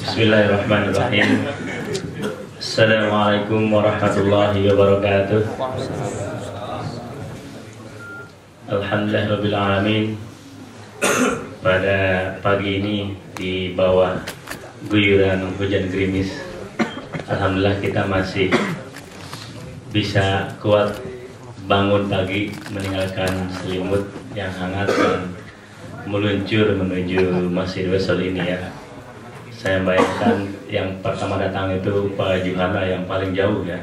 Bismillahirrahmanirrahim. Assalamualaikum warahmatullahi wabarakatuh. Alhamdulillahirabbil alamin. Pada pagi ini di bawah guyuran hujan gerimis, alhamdulillah kita masih bisa kuat bangun pagi meninggalkan selimut yang hangat dan meluncur menuju Masjid Wasal ini ya. Saya bayangkan yang pertama datang itu Pak Juhana yang paling jauh ya,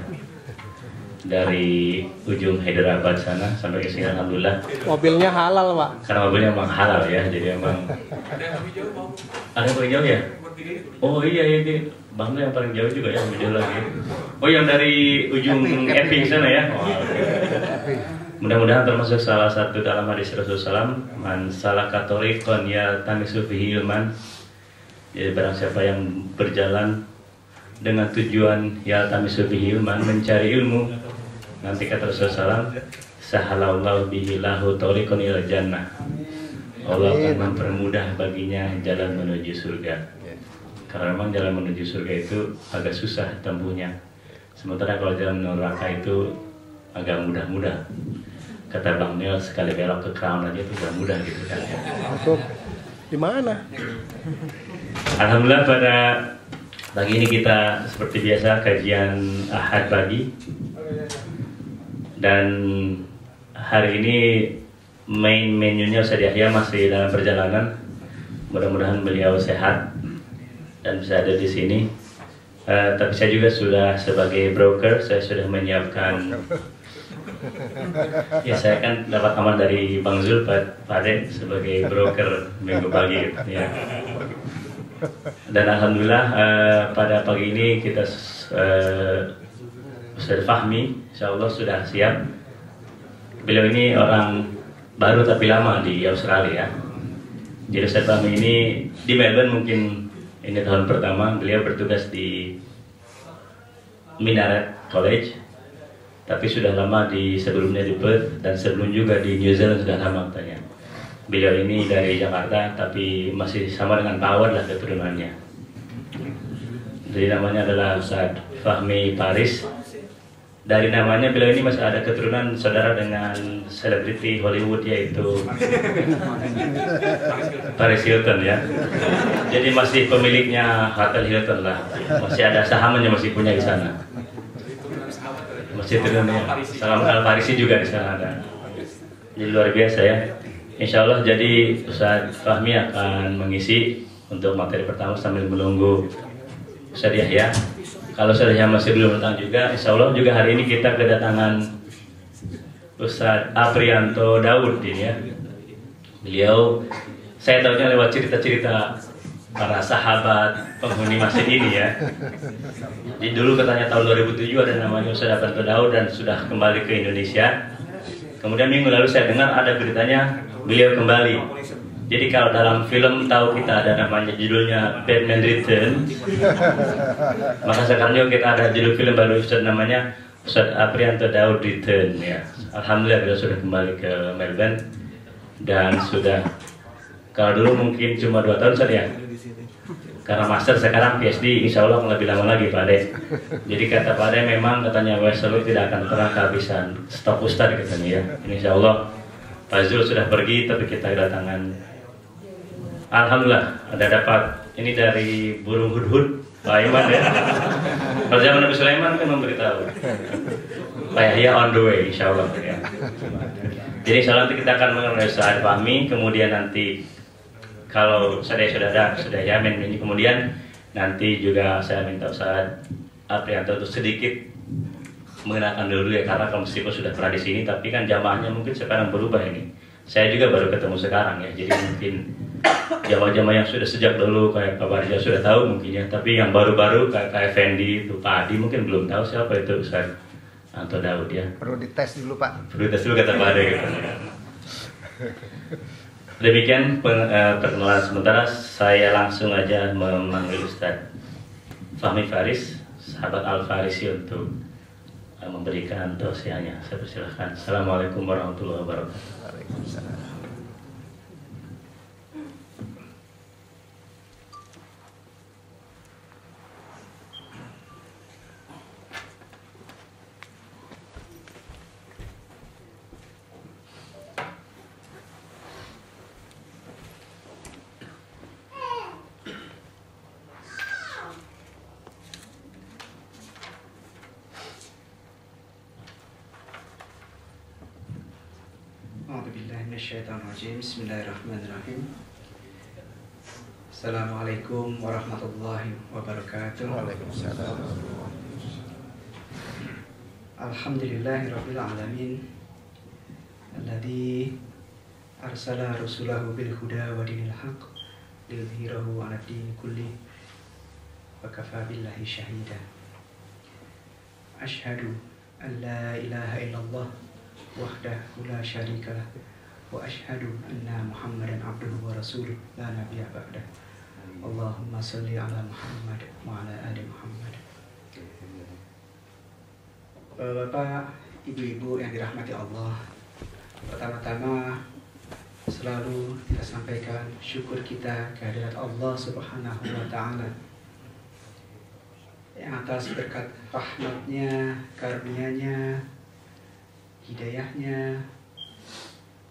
dari ujung Hyderabad sana sampai ke sini alhamdulillah. Mobilnya halal Pak. Karena mobilnya memang halal ya, jadi memang. Ada yang paling jauh ya? Oh iya ini Bangga yang paling jauh juga ya, lebih jauh lagi. Oh yang dari ujung Epping sana ya. Oh, okay. Mudah-mudahan termasuk salah satu dalam hadis Rasulullah SAW, man salaka thoriqan yaltamisu fihi ilman. Jadi barang siapa yang berjalan dengan tujuan yaltamisu fihi ilman, mencari ilmu, nanti kata Rasulullah SAW, sahalallahu bihi lahu thoriqan ilal jannah. Allah akan mempermudah baginya jalan menuju surga. Karena memang jalan menuju surga itu agak susah tempuhnya. Sementara kalau jalan menuju neraka itu agak mudah-mudah. Kata Bang Nel, sekali belok ke Crown aja itu udah mudah gitu kan ya. Masuk di mana? Alhamdulillah pada pagi ini kita seperti biasa kajian Ahad pagi. Dan hari ini main menunya Ustaz Yahya masih dalam perjalanan. Mudah-mudahan beliau sehat dan bisa ada di sini. Tapi saya juga sudah sebagai broker, saya sudah menyiapkan. Ya saya kan dapat aman dari Bang Zul Pak Ade sebagai broker minggu pagi ya. Dan alhamdulillah pada pagi ini kita Ustaz Fahmi insyaallah sudah siap. Beliau ini orang baru tapi lama di Australia. Jadi Ustaz Fahmi ini di Melbourne mungkin ini tahun pertama. Beliau bertugas di Minaret College, tapi sudah lama sebelumnya di Perth dan sebelum juga di New Zealand sudah lama katanya. Beliau ini dari Jakarta tapi masih sama dengan Pak Awad lah keturunannya. Jadi namanya adalah Ustaz Fahmi Paris. Dari namanya beliau ini masih ada keturunan saudara dengan selebriti Hollywood yaitu Paris Hilton ya. Jadi masih pemiliknya Hotel Hilton lah. Masih ada sahamnya masih punya di sana. Masih turunnya. Salam Al Farisi juga di sana ada. Jadi luar biasa ya. Insya Allah jadi Ustaz Fahmi akan mengisi untuk materi pertama sambil menunggu Ustaz Yahya. Kalau Ustaz Yahya masih belum datang juga, Insya Allah juga hari ini kita kedatangan Ustaz Aprianto Daud ini ya. Beliau saya tahunya lewat cerita-cerita para sahabat penghuni masjid ini ya. Jadi dulu katanya tahun 2007 ada namanya Ustaz Aprianto Daud dan sudah kembali ke Indonesia. Kemudian minggu lalu saya dengar ada beritanya beliau kembali. Jadi kalau dalam film tahu kita ada namanya judulnya Batman Return, maka sekarang juga kita ada judul film baru Ustaz namanya Ustaz Aprianto Daud Return ya. Alhamdulillah beliau sudah kembali ke Melbourne dan sudah, kalau dulu mungkin cuma 2 tahun saja ya. Karena master sekarang PhD, insya Allah lebih lama lagi Pak Ade. Jadi kata Pak Ade memang katanya Wesley tidak akan pernah kehabisan stok ustad katanya ya. Insya Allah Pak Zul sudah pergi tapi kita kedatangan. Alhamdulillah ada dapat ini dari burung hudhud Pak Iman ya. Pada zaman Nabi Sulaiman kan memberitahu Pak Yahya on the way insya Allah ya. Jadi insya Allah nanti kita akan mengenai Ustaz Fahmi, kemudian nanti kalau saya sudah ada, sudah yamin ini, kemudian nanti juga saya minta Ustaz Aprianto untuk sedikit mengenalkan dulu ya, karena kalau meskipun sudah pernah di sini, tapi kan jamaahnya mungkin sekarang berubah ini. Saya juga baru ketemu sekarang ya, jadi mungkin jamaah-jamaah yang sudah sejak dulu kayak Pak Barja sudah tahu mungkin ya, tapi yang baru-baru kayak Pak Effendi, itu Pak Adi mungkin belum tahu siapa itu Ustaz Anto Daud ya. Perlu dites dulu Pak. Perlu dites dulu kata Pak Ade gitu. Demikian perkenalan sementara, saya langsung aja memanggil Ustaz Fahmi Faris, sahabat Al Farisi untuk memberikan tausiahnya. Saya persilahkan. Assalamualaikum warahmatullahi wabarakatuh. Waalaikumsalam. A'udzubillahiminasyaitonirrajim. Bismillahirrahmanirrahim. Assalamualaikum warahmatullahi wabarakatuh. Waalaikumsalam. Alhamdulillahirabbil alamin. Alladzi arsala rasulahu bil huda wa dinil haqq liyudhhirahu 'ala ad-din kulli wa kafa billahi shahida. Asyhadu an la ilaha illallah wahdahu la syarikalah wa asyhadu anna Muhammadan abduhu wa rasuluh la nabiyya ba'dah. Allahumma shalli ala Muhammad wa ala ali Muhammad. Bapak, ibu-ibu yang dirahmati Allah, pertama-tama selalu kita sampaikan syukur kita kehadirat Allah Subhanahu wa Ta'ala yang atas berkat rahmatnya, karunia-Nya, hidayahnya,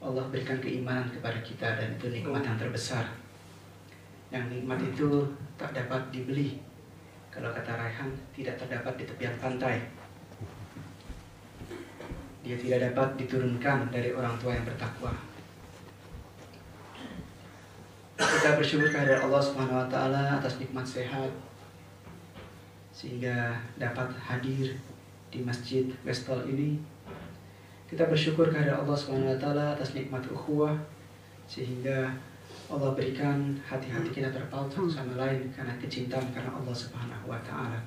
Allah berikan keimanan kepada kita, dan itu nikmat yang terbesar. Yang nikmat itu tak dapat dibeli. Kalau kata Raihan, tidak terdapat di tepian pantai. Dia tidak dapat diturunkan dari orang tua yang bertakwa. Kita bersyukur kepada Allah Subhanahu wa Ta'ala atas nikmat sehat, sehingga dapat hadir di Masjid Westall ini. Kita bersyukur kepada Allah Subhanahu wa Ta'ala atas nikmat ukhuwah, sehingga Allah berikan hati-hati kita terpaut satu sama lain karena kecintaan karena Allah Subhanahu wa Ta'ala.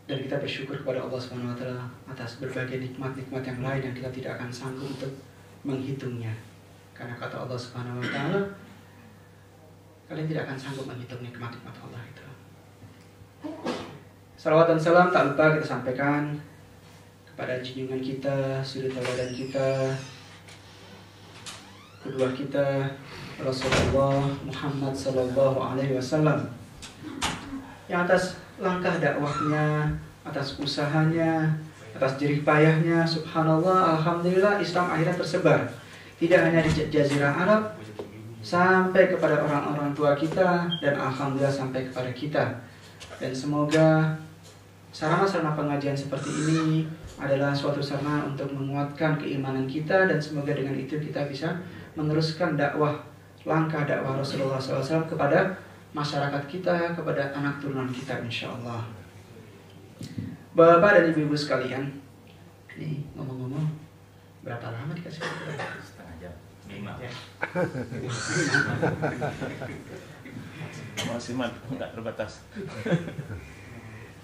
Dan kita bersyukur kepada Allah Subhanahu wa Ta'ala atas berbagai nikmat-nikmat yang lain yang kita tidak akan sanggup untuk menghitungnya. Karena kata Allah Subhanahu wa Ta'ala, kalian tidak akan sanggup menghitung nikmat-nikmat Allah itu. Salawat dan salam tak lupa kita sampaikan kepada junjungan kita, suri tauladan kita, kedua kita, Rasulullah Muhammad sallallahu alaihi wasallam, yang atas langkah dakwahnya, atas usahanya, atas jerih payahnya, subhanallah, alhamdulillah, Islam akhirnya tersebar tidak hanya di Jazirah Arab, sampai kepada orang-orang tua kita, dan alhamdulillah sampai kepada kita. Dan semoga sarana-sarana pengajian seperti ini adalah suatu sarana untuk menguatkan keimanan kita, dan semoga dengan itu kita bisa meneruskan dakwah, langkah dakwah Rasulullah SAW kepada masyarakat kita, kepada anak turunan kita, insya Allah. Bapak dan ibu-ibu sekalian, ini ngomong-ngomong, berapa lama dikasih waktu? Setengah jam, 5 ya. Maksimal, nggak terbatas.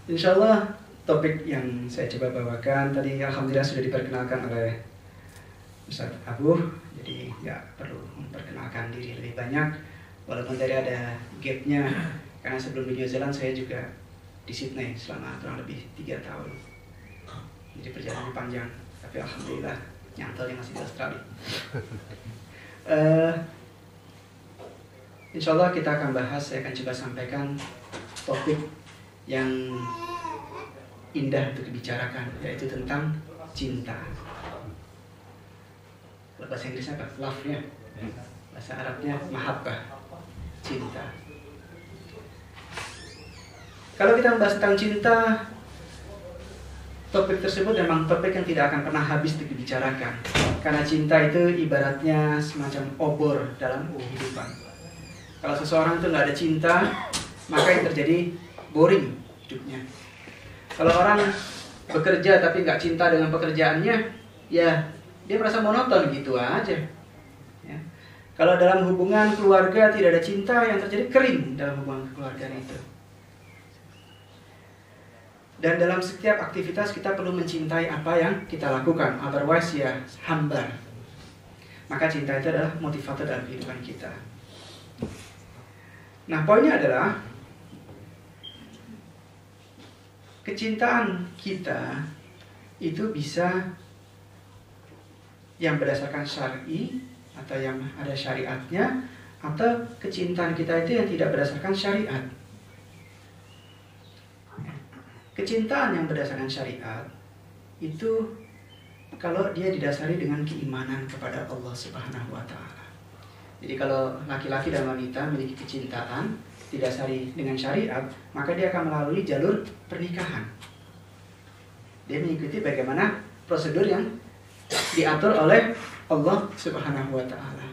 Insya Allah topik yang saya coba bawakan tadi alhamdulillah sudah diperkenalkan oleh Ustaz Abu, jadi nggak perlu memperkenalkan diri lebih banyak, walaupun tadi ada gapnya karena sebelum di New Zealand saya juga di Sydney selama kurang lebih 3 tahun, jadi perjalanan panjang, tapi alhamdulillah nyantolnya masih di Australia. Insya Allah kita akan bahas, saya akan coba sampaikan topik yang indah untuk dibicarakan, yaitu tentang cinta. Bahasa Inggrisnya apa? Love ya. Bahasa Arabnya mahabbah, cinta. Kalau kita membahas tentang cinta, topik tersebut memang topik yang tidak akan pernah habis untuk dibicarakan. Karena cinta itu ibaratnya semacam obor dalam kehidupan. Kalau seseorang itu nggak ada cinta, maka yang terjadi boring hidupnya. Kalau orang bekerja tapi nggak cinta dengan pekerjaannya, ya dia merasa monoton gitu aja. Ya. Kalau dalam hubungan keluarga tidak ada cinta, yang terjadi kering dalam hubungan keluarga itu. Dan dalam setiap aktivitas kita perlu mencintai apa yang kita lakukan, otherwise ya hambar. Maka cinta itu adalah motivator dalam kehidupan kita. Nah, poinnya adalah kecintaan kita itu bisa yang berdasarkan syar'i atau yang ada syariatnya, atau kecintaan kita itu yang tidak berdasarkan syariat. Kecintaan yang berdasarkan syariat itu kalau dia didasari dengan keimanan kepada Allah Subhanahu wa Ta'ala. Jadi kalau laki-laki dan wanita memiliki kecintaan didasari dengan syariat, maka dia akan melalui jalur pernikahan. Dia mengikuti bagaimana prosedur yang diatur oleh Allah Subhanahu wa Ta'ala.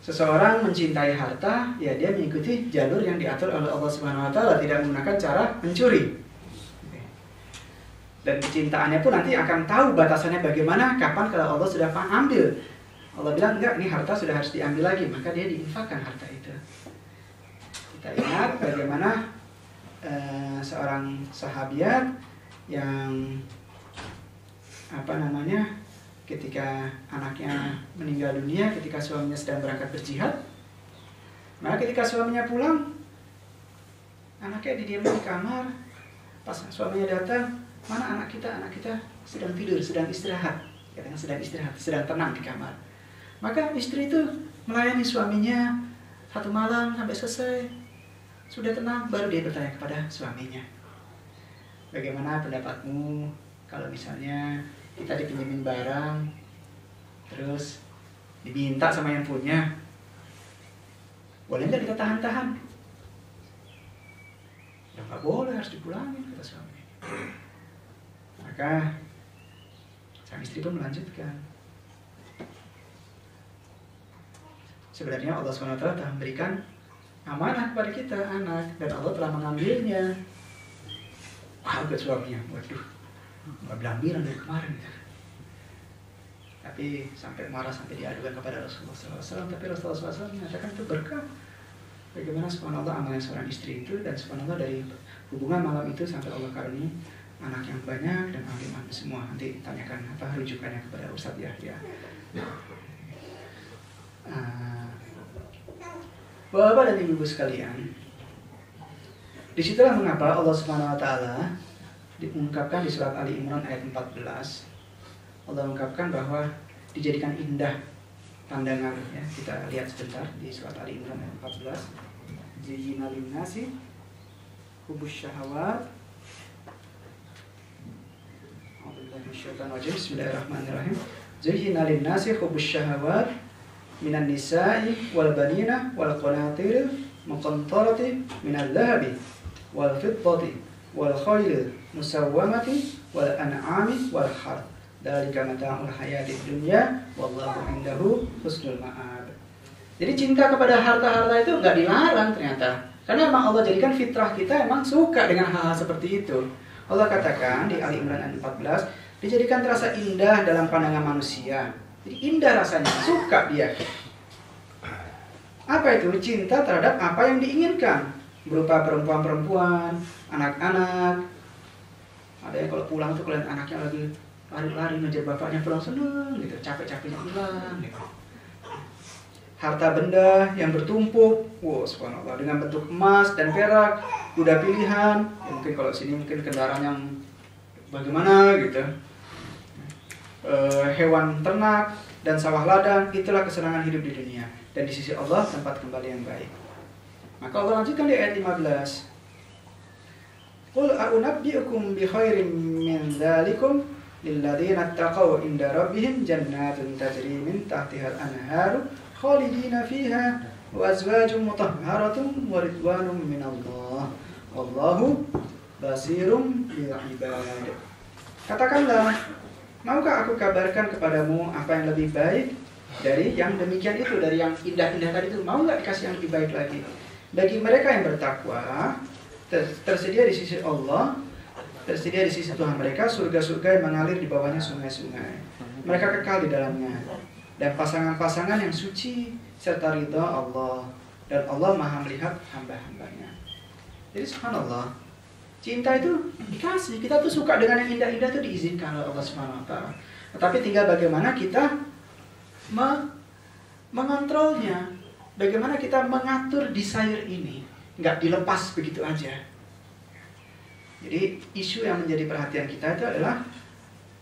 Seseorang mencintai harta, ya dia mengikuti jalur yang diatur oleh Allah Subhanahu wa Ta'ala, tidak menggunakan cara mencuri. Dan kecintaannya pun nanti akan tahu batasannya bagaimana, kapan kalau Allah sudah ambil. Allah bilang enggak, ini harta sudah harus diambil lagi, maka dia diinfakkan harta itu. Kita ingat bagaimana seorang sahabiat yang ketika anaknya meninggal dunia ketika suaminya sedang berangkat berjihad, maka ketika suaminya pulang, anaknya didiamkan di kamar. Pas suaminya datang, mana anak kita sedang tidur, sedang istirahat, katanya sedang istirahat, sedang tenang di kamar. Maka istri itu melayani suaminya 1 malam sampai selesai. Sudah tenang, baru dia bertanya kepada suaminya, bagaimana pendapatmu kalau misalnya kita dipinjemin barang, terus diminta sama yang punya, boleh nggak kita tahan-tahan? Ya nggak boleh, harus dipulangin, kata suami. Maka sang istri pun melanjutkan, sebenarnya Allah SWT telah memberikan amanah kepada kita, anak, dan Allah telah mengambilnya. Wah, ke suaminya, waduh, nggak bilang dari kemarin. Tapi sampai marah, sampai diadukan kepada Rasulullah SAW. Tapi Rasulullah SAW menyatakan itu berkah. Bagaimana subhanallah amalnya seorang istri itu, dan subhanallah dari hubungan malam itu sampai Allah karuniai anak yang banyak dan alim-alim semua. Nanti tanyakan rujukannya kepada Ustadz Yahya. Bapak dan ibu sekalian, disitulah mengapa Allah Subhanahu Wa Taala diungkapkan di surat Ali Imran ayat 14. Allah mengungkapkan bahwa dijadikan indah pandangan, ya. Kita lihat sebentar di surat Ali Imran ayat 14. Zayyina lin-nasi hubbus syahawat. Bismillahirrahmanirrahim. Zayyina lin-nasi hubbus syahawat minan nisa'i wal banina wal qanatir muqantarati minal dhahabi wal fiddati wal khayl musawwamati wal an'ami wal harth. Dzalika mata'ul hayatid dunya wallahu 'indahu husnul ma'ab. Jadi cinta kepada harta-harta itu enggak dilarang ternyata. Karena memang Allah jadikan fitrah kita memang suka dengan hal-hal seperti itu. Allah katakan di Ali Imran ayat 14, dijadikan terasa indah dalam pandangan manusia. Jadi indah rasanya, suka dia. Apa itu? Cinta terhadap apa yang diinginkan. Berupa perempuan-perempuan, anak-anak. Ada yang kalau pulang tuh kalian anaknya lagi lari-lari ngejar bapaknya, pulang seneng gitu, capek-capeknya hilang gitu. Harta benda yang bertumpuk, wow, subhanallah, dengan bentuk emas dan perak, kuda pilihan, ya, mungkin kalau sini mungkin kendaraan yang bagaimana gitu. Hewan ternak dan sawah ladang, itulah kesenangan hidup di dunia, dan di sisi Allah tempat kembali yang baik. Maka Allah lanjutkan di ayat 15, Qul a'unabbi'ukum bi khairin min dzalikum lilladzina taqaw inda rabbihim jannatun tajri min tahtiha al-anharu khalidina fiha wa azwajun mutahharatun wa ridwanun minallah wallahu basirum bil ibad. Katakanlah, maukah aku kabarkan kepadamu apa yang lebih baik dari yang demikian itu, dari yang indah-indah tadi itu? Mau nggak dikasih yang lebih baik lagi? Bagi mereka yang bertakwa, tersedia di sisi Allah, tersedia di sisi Tuhan mereka surga-surga yang mengalir di bawahnya sungai-sungai. Mereka kekal di dalamnya, dan pasangan-pasangan yang suci serta ridha Allah, dan Allah Maha melihat hamba-hambanya. Jadi subhanallah, cinta itu dikasih, kita tuh suka dengan yang indah-indah itu diizinkan oleh Allah Subhanahu Wa Taala. Tetapi tinggal bagaimana kita mengontrolnya, bagaimana kita mengatur desire ini, nggak dilepas begitu aja. Jadi isu yang menjadi perhatian kita itu adalah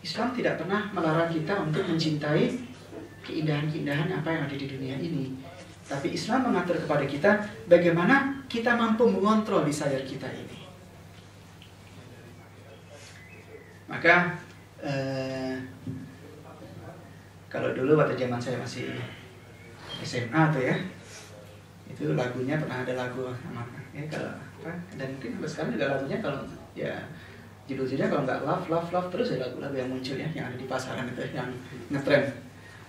Islam tidak pernah melarang kita untuk mencintai keindahan-keindahan apa yang ada di dunia ini. Tapi Islam mengatur kepada kita bagaimana kita mampu mengontrol desire kita ini. Maka kalau dulu waktu zaman saya masih SMA tuh ya, itu lagunya pernah ada lagu ya kalau apa, dan mungkin sampai sekarang juga lagunya kalau ya Judul-judulnya kalau nggak love, love, love terus ya lagu-lagu yang muncul ya, yang ada di pasaran itu yang ngetrend.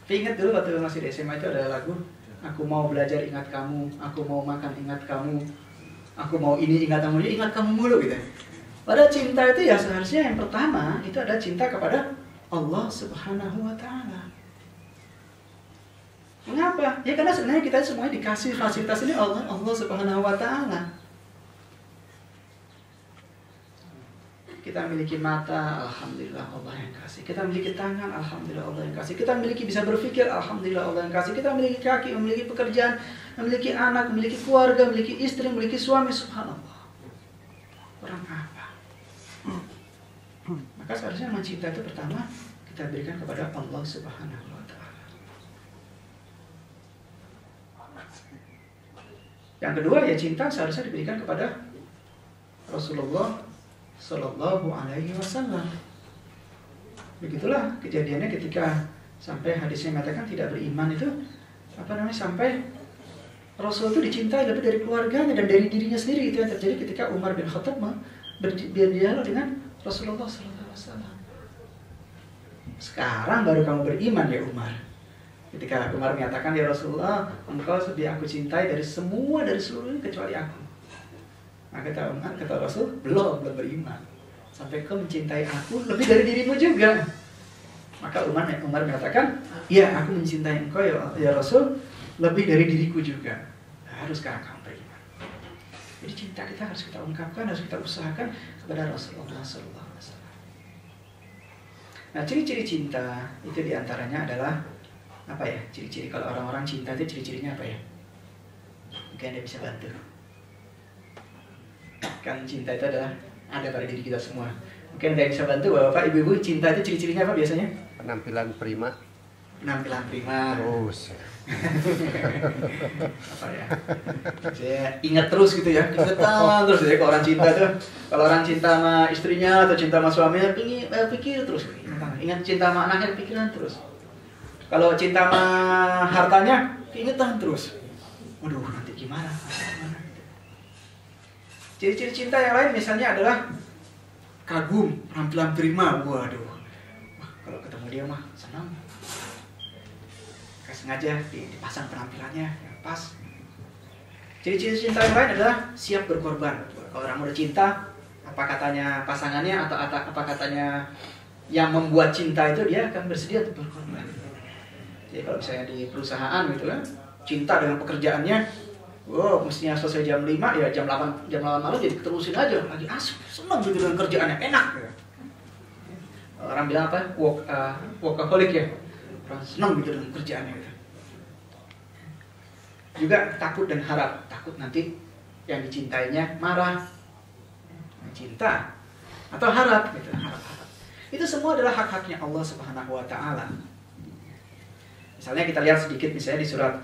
Tapi ingat dulu waktu masih di SMA itu ada lagu, aku mau belajar ingat kamu, aku mau makan ingat kamu, aku mau ini ingat kamu mulu gitu. Padahal cinta itu ya seharusnya yang pertama itu ada cinta kepada Allah Subhanahu wa Ta'ala. Mengapa? Ya karena sebenarnya kita semuanya dikasih fasilitas ini Allah Subhanahu wa Ta'ala. Kita memiliki mata, alhamdulillah Allah yang kasih. Kita memiliki tangan, alhamdulillah Allah yang kasih. Kita memiliki bisa berpikir, alhamdulillah Allah yang kasih. Kita memiliki kaki, memiliki pekerjaan, memiliki anak, memiliki keluarga, memiliki istri, memiliki suami, subhanallah. Orang apa? Maka seharusnya mencinta itu pertama kita berikan kepada Allah Subhanahu wa Ta'ala. Yang kedua ya cinta seharusnya diberikan kepada Rasulullah Sallallahu Alaihi Wasallam. Begitulah kejadiannya ketika sampai hadisnya mengatakan tidak beriman itu sampai Rasul itu dicintai lebih dari keluarganya dan dari dirinya sendiri. Itu yang terjadi ketika Umar bin Khattab berdialog dengan Rasulullah Sallallahu Alaihi Wasallam. Sekarang baru kamu beriman ya Umar. Ketika Umar menyatakan ya Rasulullah, engkau lebih aku cintai dari seluruh kecuali aku. Maka kata Rasul, belum beriman. Sampai kau mencintai aku lebih dari dirimu juga. Maka Umar mengatakan, iya aku mencintai engkau ya Rasul lebih dari diriku juga. Harus sekarang kamu beriman. Jadi cinta kita harus kita ungkapkan, harus kita usahakan kepada Rasulullah SAW. Nah ciri-ciri cinta itu diantaranya adalah apa ya? Ciri-ciri kalau orang-orang cinta itu ciri-cirinya apa ya? Mungkin Anda bisa bantu. Kan cinta itu adalah ada pada diri kita semua. Mungkin Anda bisa bantu Bapak Ibu-ibu, cinta itu ciri-cirinya apa biasanya? Penampilan prima. Penampilan prima. Terus. Apa ya? Saya ingat terus gitu ya. Ingat terus ya kalau orang cinta tuh. Kalau orang cinta sama istrinya atau cinta sama suaminya, pikir terus. Ingat cinta sama anaknya, pikiran terus. Kalau cinta sama hartanya, keingetan terus. Waduh, nanti gimana? Ciri-ciri cinta yang lain misalnya adalah kagum, penampilan prima. Waduh, kalau ketemu dia mah senang. Sengaja dipasang penampilannya yang pas. Ciri-ciri cinta yang lain adalah siap berkorban. Kalau orang udah cinta, apa katanya pasangannya atau apa katanya yang membuat cinta itu, dia akan bersedia untuk berkorban. Jadi kalau misalnya di perusahaan gitu kan, cinta dengan pekerjaannya, wow, mestinya selesai jam 5, ya jam 8 malam jadi terusin aja, lagi asik, senang gitu dengan kerjaannya, enak ya. Orang bilang apa? Workaholic ya. Orang senang gitu dengan kerjaannya gitu. Juga takut dan harap, takut nanti yang dicintainya marah. Cinta atau harap gitu, harap. Itu semua adalah hak-haknya Allah Subhanahu wa Ta'ala. Misalnya kita lihat sedikit misalnya di surat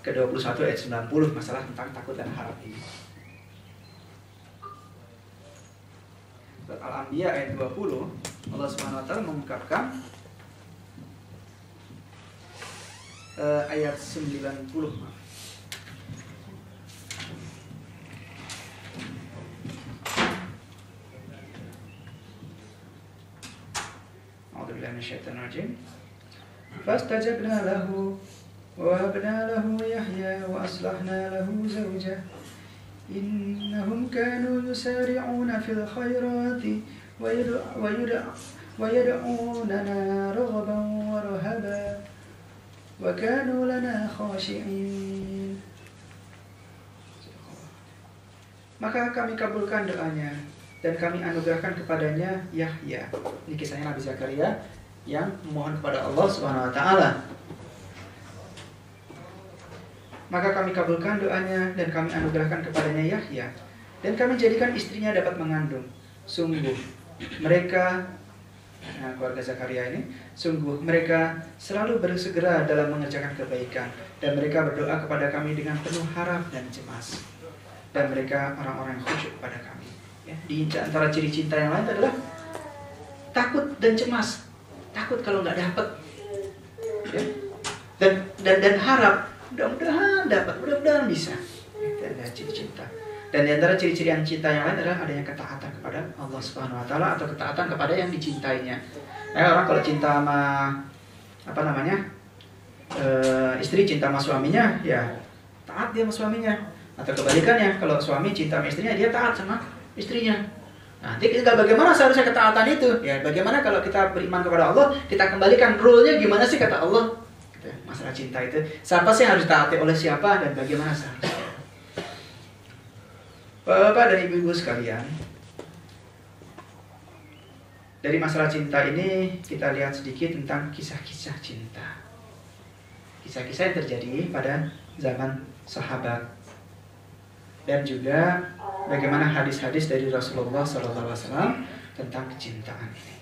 ke-21 ayat 90 masalah tentang takut dan harap ini. Surat Al-Anbiya ayat 20, Allah Subhanahu wa Ta'ala mengungkapkan ayat 90. A'udzubillahi minasyaitonir rajim. Fastajabna lahu وَوَهَبْنَا لَهُ يَحْيَى وَأَصْلَحْنَا لَهُ زَوْجَهُ إِنَّهُمْ كَانُوا يُسَارِعُونَ فِي الْخَيْرَاتِ وَيَدْعُونَنَا رَغَبًا وَرَهَبًا وَكَانُوا لَنَا خَاشِعِينَ. Maka kami kabulkan doanya dan kami anugerahkan kepadanya Yahya. Ini kisahnya Nabi Zakaria yang memohon kepada Allah Subhanahu wa Ta'ala. Maka kami kabulkan doanya dan kami anugerahkan kepadanya Yahya, dan kami jadikan istrinya dapat mengandung. Sungguh mereka, keluarga Zakaria ini, sungguh mereka selalu bersegera dalam mengerjakan kebaikan, dan mereka berdoa kepada kami dengan penuh harap dan cemas, dan mereka orang-orang yang khusyuk kepada kami. Ya, di antara ciri cinta yang lain adalah takut dan cemas, takut kalau nggak dapat, ya, dan harap. Mudah-mudahan dapat, mudah-mudahan bisa. Itu adalah ciri cinta. Dan di antara ciri-ciri cinta yang lain adalah adanya ketaatan kepada Allah Subhanahu wa taala atau ketaatan kepada yang dicintainya. Orang kalau cinta sama istri cinta sama suaminya, ya taat dia sama suaminya. Atau kebalikannya, kalau suami cinta sama istrinya, dia taat sama istrinya. Nanti kita bagaimana seharusnya ketaatan itu? Ya bagaimana kalau kita beriman kepada Allah, kita kembalikan rule-nya gimana sih kata Allah? Masalah cinta itu, siapa sih yang harus taati oleh siapa dan bagaimana seharusnya? Bapak dan ibu-ibu sekalian, dari masalah cinta ini kita lihat sedikit tentang kisah-kisah cinta. Kisah-kisah yang terjadi pada zaman sahabat. Dan juga bagaimana hadis-hadis dari Rasulullah SAW tentang kecintaan ini.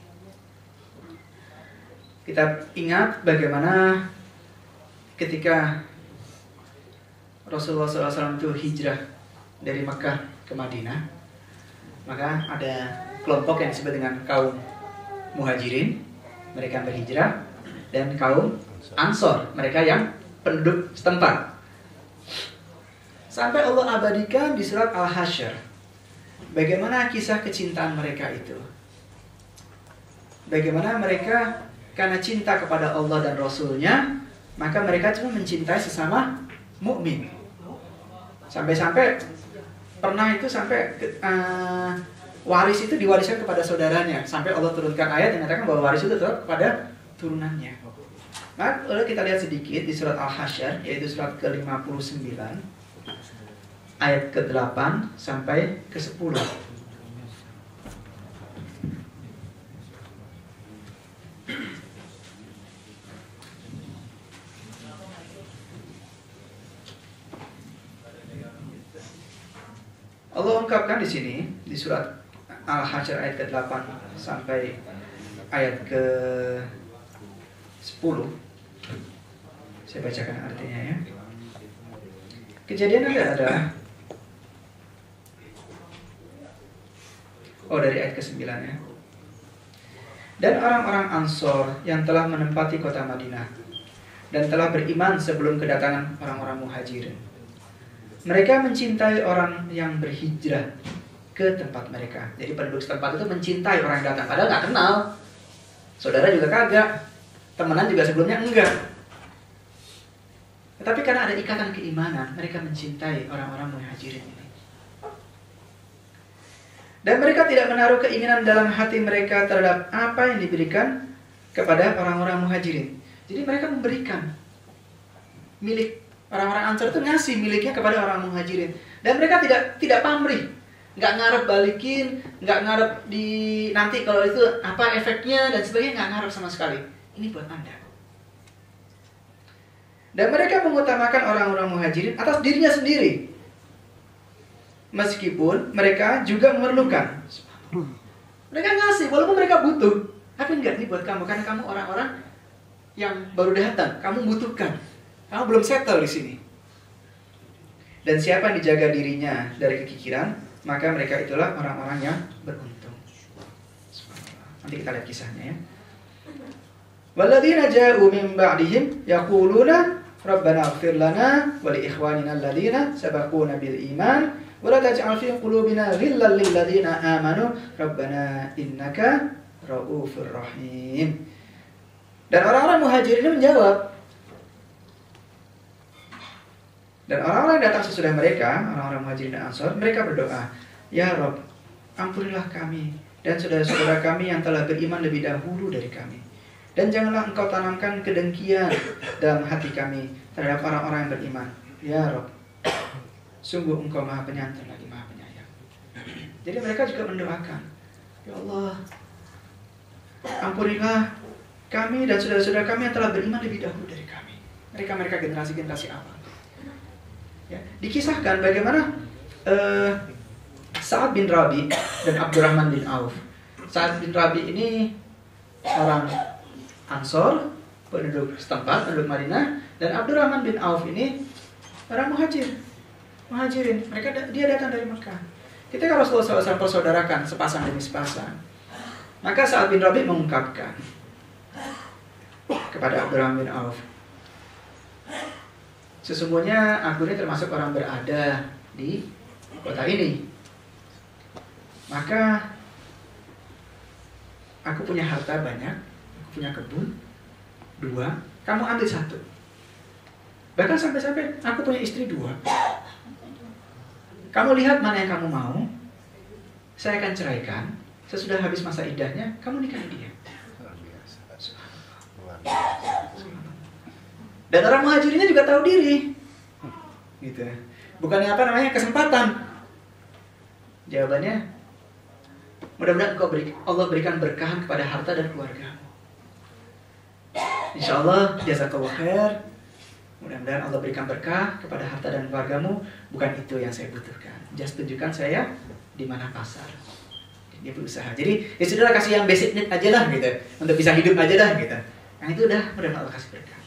Kita ingat bagaimana ketika Rasulullah SAW itu hijrah dari Mekah ke Madinah, maka ada kelompok yang disebut dengan kaum Muhajirin, mereka berhijrah, dan kaum Ansor, mereka yang penduduk setempat. Sampai Allah abadikan di surat Al-Hasyr bagaimana kisah kecintaan mereka itu. Bagaimana mereka karena cinta kepada Allah dan Rasulnya, maka mereka cuma mencintai sesama mukmin. Sampai-sampai pernah itu sampai waris itu diwariskan kepada saudaranya. Sampai Allah turunkan ayat yang mengatakan bahwa waris itu tetap kepada turunannya. Nah, lalu kita lihat sedikit di surat Al-Hasyr, yaitu surat ke-59 ayat ke-8 sampai ke-10. Allah ungkapkan di sini di surat Al-Hasyr ayat ke-8 sampai ayat ke-10. Saya bacakan artinya ya. Kejadian ada dari ayat ke-9 ya. Dan orang-orang Ansor yang telah menempati kota Madinah dan telah beriman sebelum kedatangan orang-orang Muhajirin, mereka mencintai orang yang berhijrah ke tempat mereka. Jadi penduduk setempat itu mencintai orang yang datang, padahal nggak kenal. Saudara juga kagak, temenan juga sebelumnya enggak. Tetapi karena ada ikatan keimanan, mereka mencintai orang-orang Muhajirin ini. Dan mereka tidak menaruh keinginan dalam hati mereka terhadap apa yang diberikan kepada orang-orang Muhajirin. Jadi mereka memberikan milik. Orang-orang Ansor itu ngasih miliknya kepada orang Muhajirin. Dan mereka tidak pamrih. Nggak ngarep balikin, nggak ngarep nanti kalau itu apa efeknya dan sebagainya, nggak ngarep sama sekali. Ini buat Anda. Dan mereka mengutamakan orang-orang Muhajirin atas dirinya sendiri. Meskipun mereka juga memerlukan. Mereka ngasih, walaupun mereka butuh. Tapi enggak, ini buat kamu. Karena kamu orang-orang yang baru datang. Kamu butuhkan. Kamu belum settle di sini. Dan siapa yang dijaga dirinya dari kekikiran, maka mereka itulah orang-orang yang beruntung. Nanti kita lihat kisahnya ya. Walladzina ja'u min ba'dihim yaquluna Rabbana ighfir lana wa li ikhwanina alladhina sabaquna bil iman wa la taj'al fi qulubina ghillan lil ladzina amanu Rabbana innaka ra'ufur rahim. Dan orang-orang Muhajirin ini menjawab. Dan orang-orang yang datang sesudah mereka, orang-orang Muhajirin dan Ansor, mereka berdoa, Ya Rabb, ampunilah kami dan saudara-saudara kami yang telah beriman lebih dahulu dari kami. Dan janganlah engkau tanamkan kedengkian dalam hati kami terhadap orang-orang yang beriman. Ya Rabb, sungguh engkau maha penyantun lagi maha penyayang. Jadi mereka juga mendoakan, Ya Allah, ampunilah kami dan saudara-saudara kami yang telah beriman lebih dahulu dari kami. Mereka generasi-generasi awal. Ya, dikisahkan bagaimana Sa'ad bin Rabi dan Abdurrahman bin Auf. Sa'ad bin Rabi ini orang Ansor, penduduk setempat, penduduk Madinah, dan Abdurrahman bin Auf ini orang Muhajirin. Dia datang dari Mekah. Ketika Rasulullah SAW persaudarakan sepasang demi sepasang, maka Sa'ad bin Rabi mengungkapkan kepada Abdurrahman bin Auf, sesungguhnya aku ini termasuk orang berada di kota ini. Maka aku punya harta banyak, aku punya kebun 2, kamu ambil 1. Bahkan sampai-sampai aku punya istri 2. Kamu lihat mana yang kamu mau, saya akan ceraikan. Sesudah habis masa iddahnya, kamu nikahi dia. Dan orang muhajirinnya juga tahu diri, gitu. Bukannya apa namanya kesempatan. Jawabannya, mudah-mudahan Allah berikan berkahan kepada harta dan keluarga. Insya Allah, jazakallah khair. Mudah-mudahan Allah berikan berkah kepada harta dan keluargamu. Bukan itu yang saya butuhkan. Just tunjukkan saya di mana pasar. Dia berusaha. Jadi ya sudahlah, kasih yang basic need aja lah gitu. Untuk bisa hidup aja lah gitu. Yang itu udah mudah-mudahan Allah kasih berkah.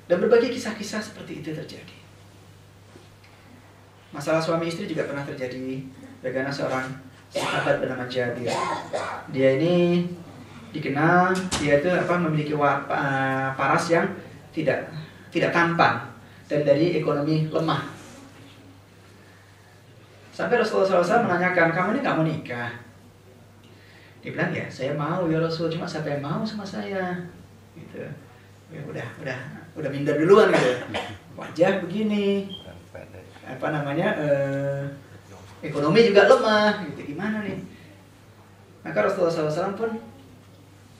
Dan berbagai kisah-kisah seperti itu terjadi. Masalah suami istri juga pernah terjadi. Bagaimana seorang sahabat bernama Jabir. Dia ini dikenal dia itu memiliki paras yang tidak tampan dan dari ekonomi lemah. Sampai Rasulullah SAW menanyakan, kamu ini nggak mau nikah? Dia bilang, ya saya mau ya Rasul, cuma siapa yang mau sama saya? Gitu. Ya udah minder duluan gitu. Wajah begini, ekonomi juga lemah, gitu. Gimana nih? Maka Rasulullah SAW pun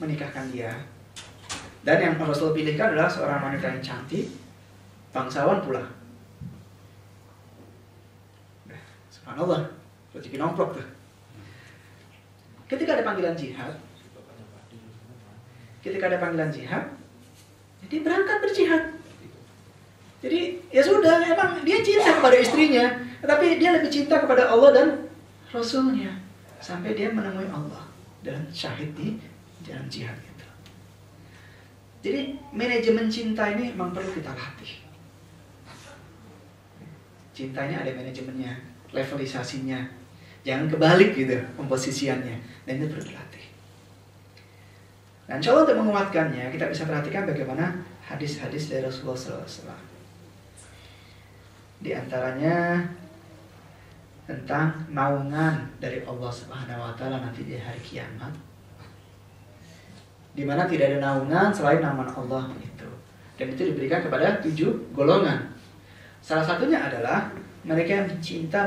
menikahkan dia. Dan yang Rasul pilihkan adalah seorang wanita yang cantik, bangsawan pula. Subhanallah, rezeki nomplok tuh. Ketika ada panggilan jihad, jadi berangkat berjihad. Jadi ya sudah, emang dia cinta kepada istrinya, tetapi dia lebih cinta kepada Allah dan Rasulnya. Sampai dia menemui Allah dan syahid di jalan jihad itu. Jadi manajemen cinta ini memang perlu kita latih. Cinta ini ada manajemennya, levelisasinya. Jangan kebalik gitu komposisiannya. Dan itu perlu dilatih. Dan insya Allah untuk menguatkannya, kita bisa perhatikan bagaimana hadis-hadis dari Rasulullah SAW. Di antaranya tentang naungan dari Allah Subhanahu Wa Taala nanti di hari kiamat, di mana tidak ada naungan selain naungan Allah itu. Dan itu diberikan kepada 7 golongan. Salah satunya adalah mereka yang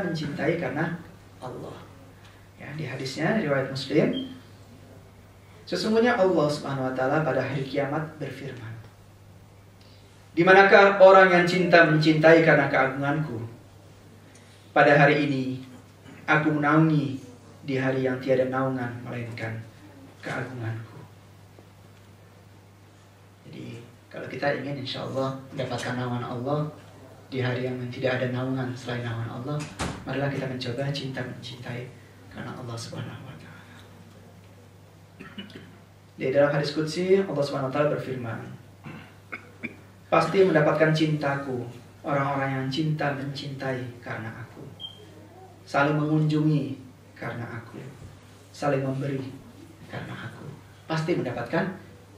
mencintai karena Allah. Ya, di hadisnya riwayat Muslim, sesungguhnya Allah Subhanahu Wa Taala pada hari kiamat berfirman, di manakah orang yang mencintai karena keagunganku? Pada hari ini aku menaungi di hari yang tiada naungan melainkan keagunganku. Jadi kalau kita ingin insya Allah mendapatkan naungan Allah di hari yang tidak ada naungan selain naungan Allah, marilah kita mencoba mencintai karena Allah Subhanahu Wa Taala. Di dalam hadis qudsi Allah Subhanahu Wa Taala berfirman, pasti mendapatkan cintaku orang-orang yang mencintai karena aku, saling mengunjungi karena aku, saling memberi karena aku, pasti mendapatkan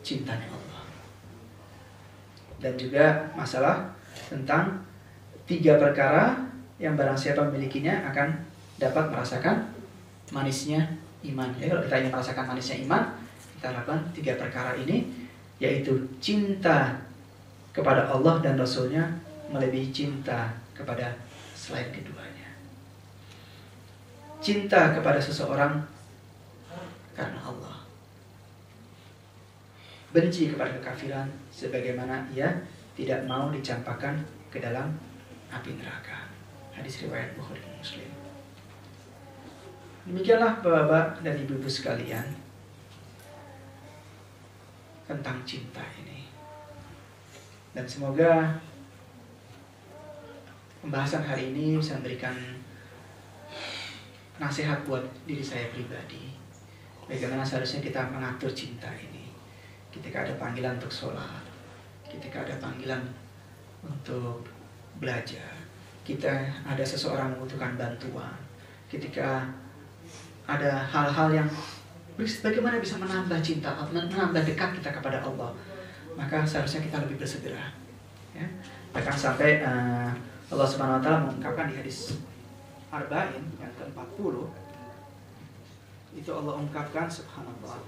cintanya Allah. Dan juga masalah tentang 3 perkara yang barang siapa memilikinya akan dapat merasakan manisnya iman. Ya, kalau kita ingin merasakan manisnya iman, kita lakukan 3 perkara ini, yaitu cinta kepada Allah dan Rasulnya melebihi cinta kepada selain keduanya. Cinta kepada seseorang karena Allah. Benci kepada kekafiran sebagaimana ia tidak mau dicampakkan ke dalam api neraka. Hadis riwayat Bukhari dan Muslim. Demikianlah Bapak dan Ibu-ibu sekalian tentang cinta ini. Dan semoga pembahasan hari ini bisa memberikan nasihat buat diri saya pribadi. Bagaimana seharusnya kita mengatur cinta ini. Ketika ada panggilan untuk sholat, ketika ada panggilan untuk belajar, kita ada seseorang membutuhkan bantuan, ketika ada hal-hal yang bagaimana bisa menambah cinta, menambah dekat kita kepada Allah, maka seharusnya kita lebih bersegera. Ya. Bahkan sampai Allah Subhanahu Wa Taala mengungkapkan di hadis Arba'in yang ke-40 itu Allah ungkapkan subhanallah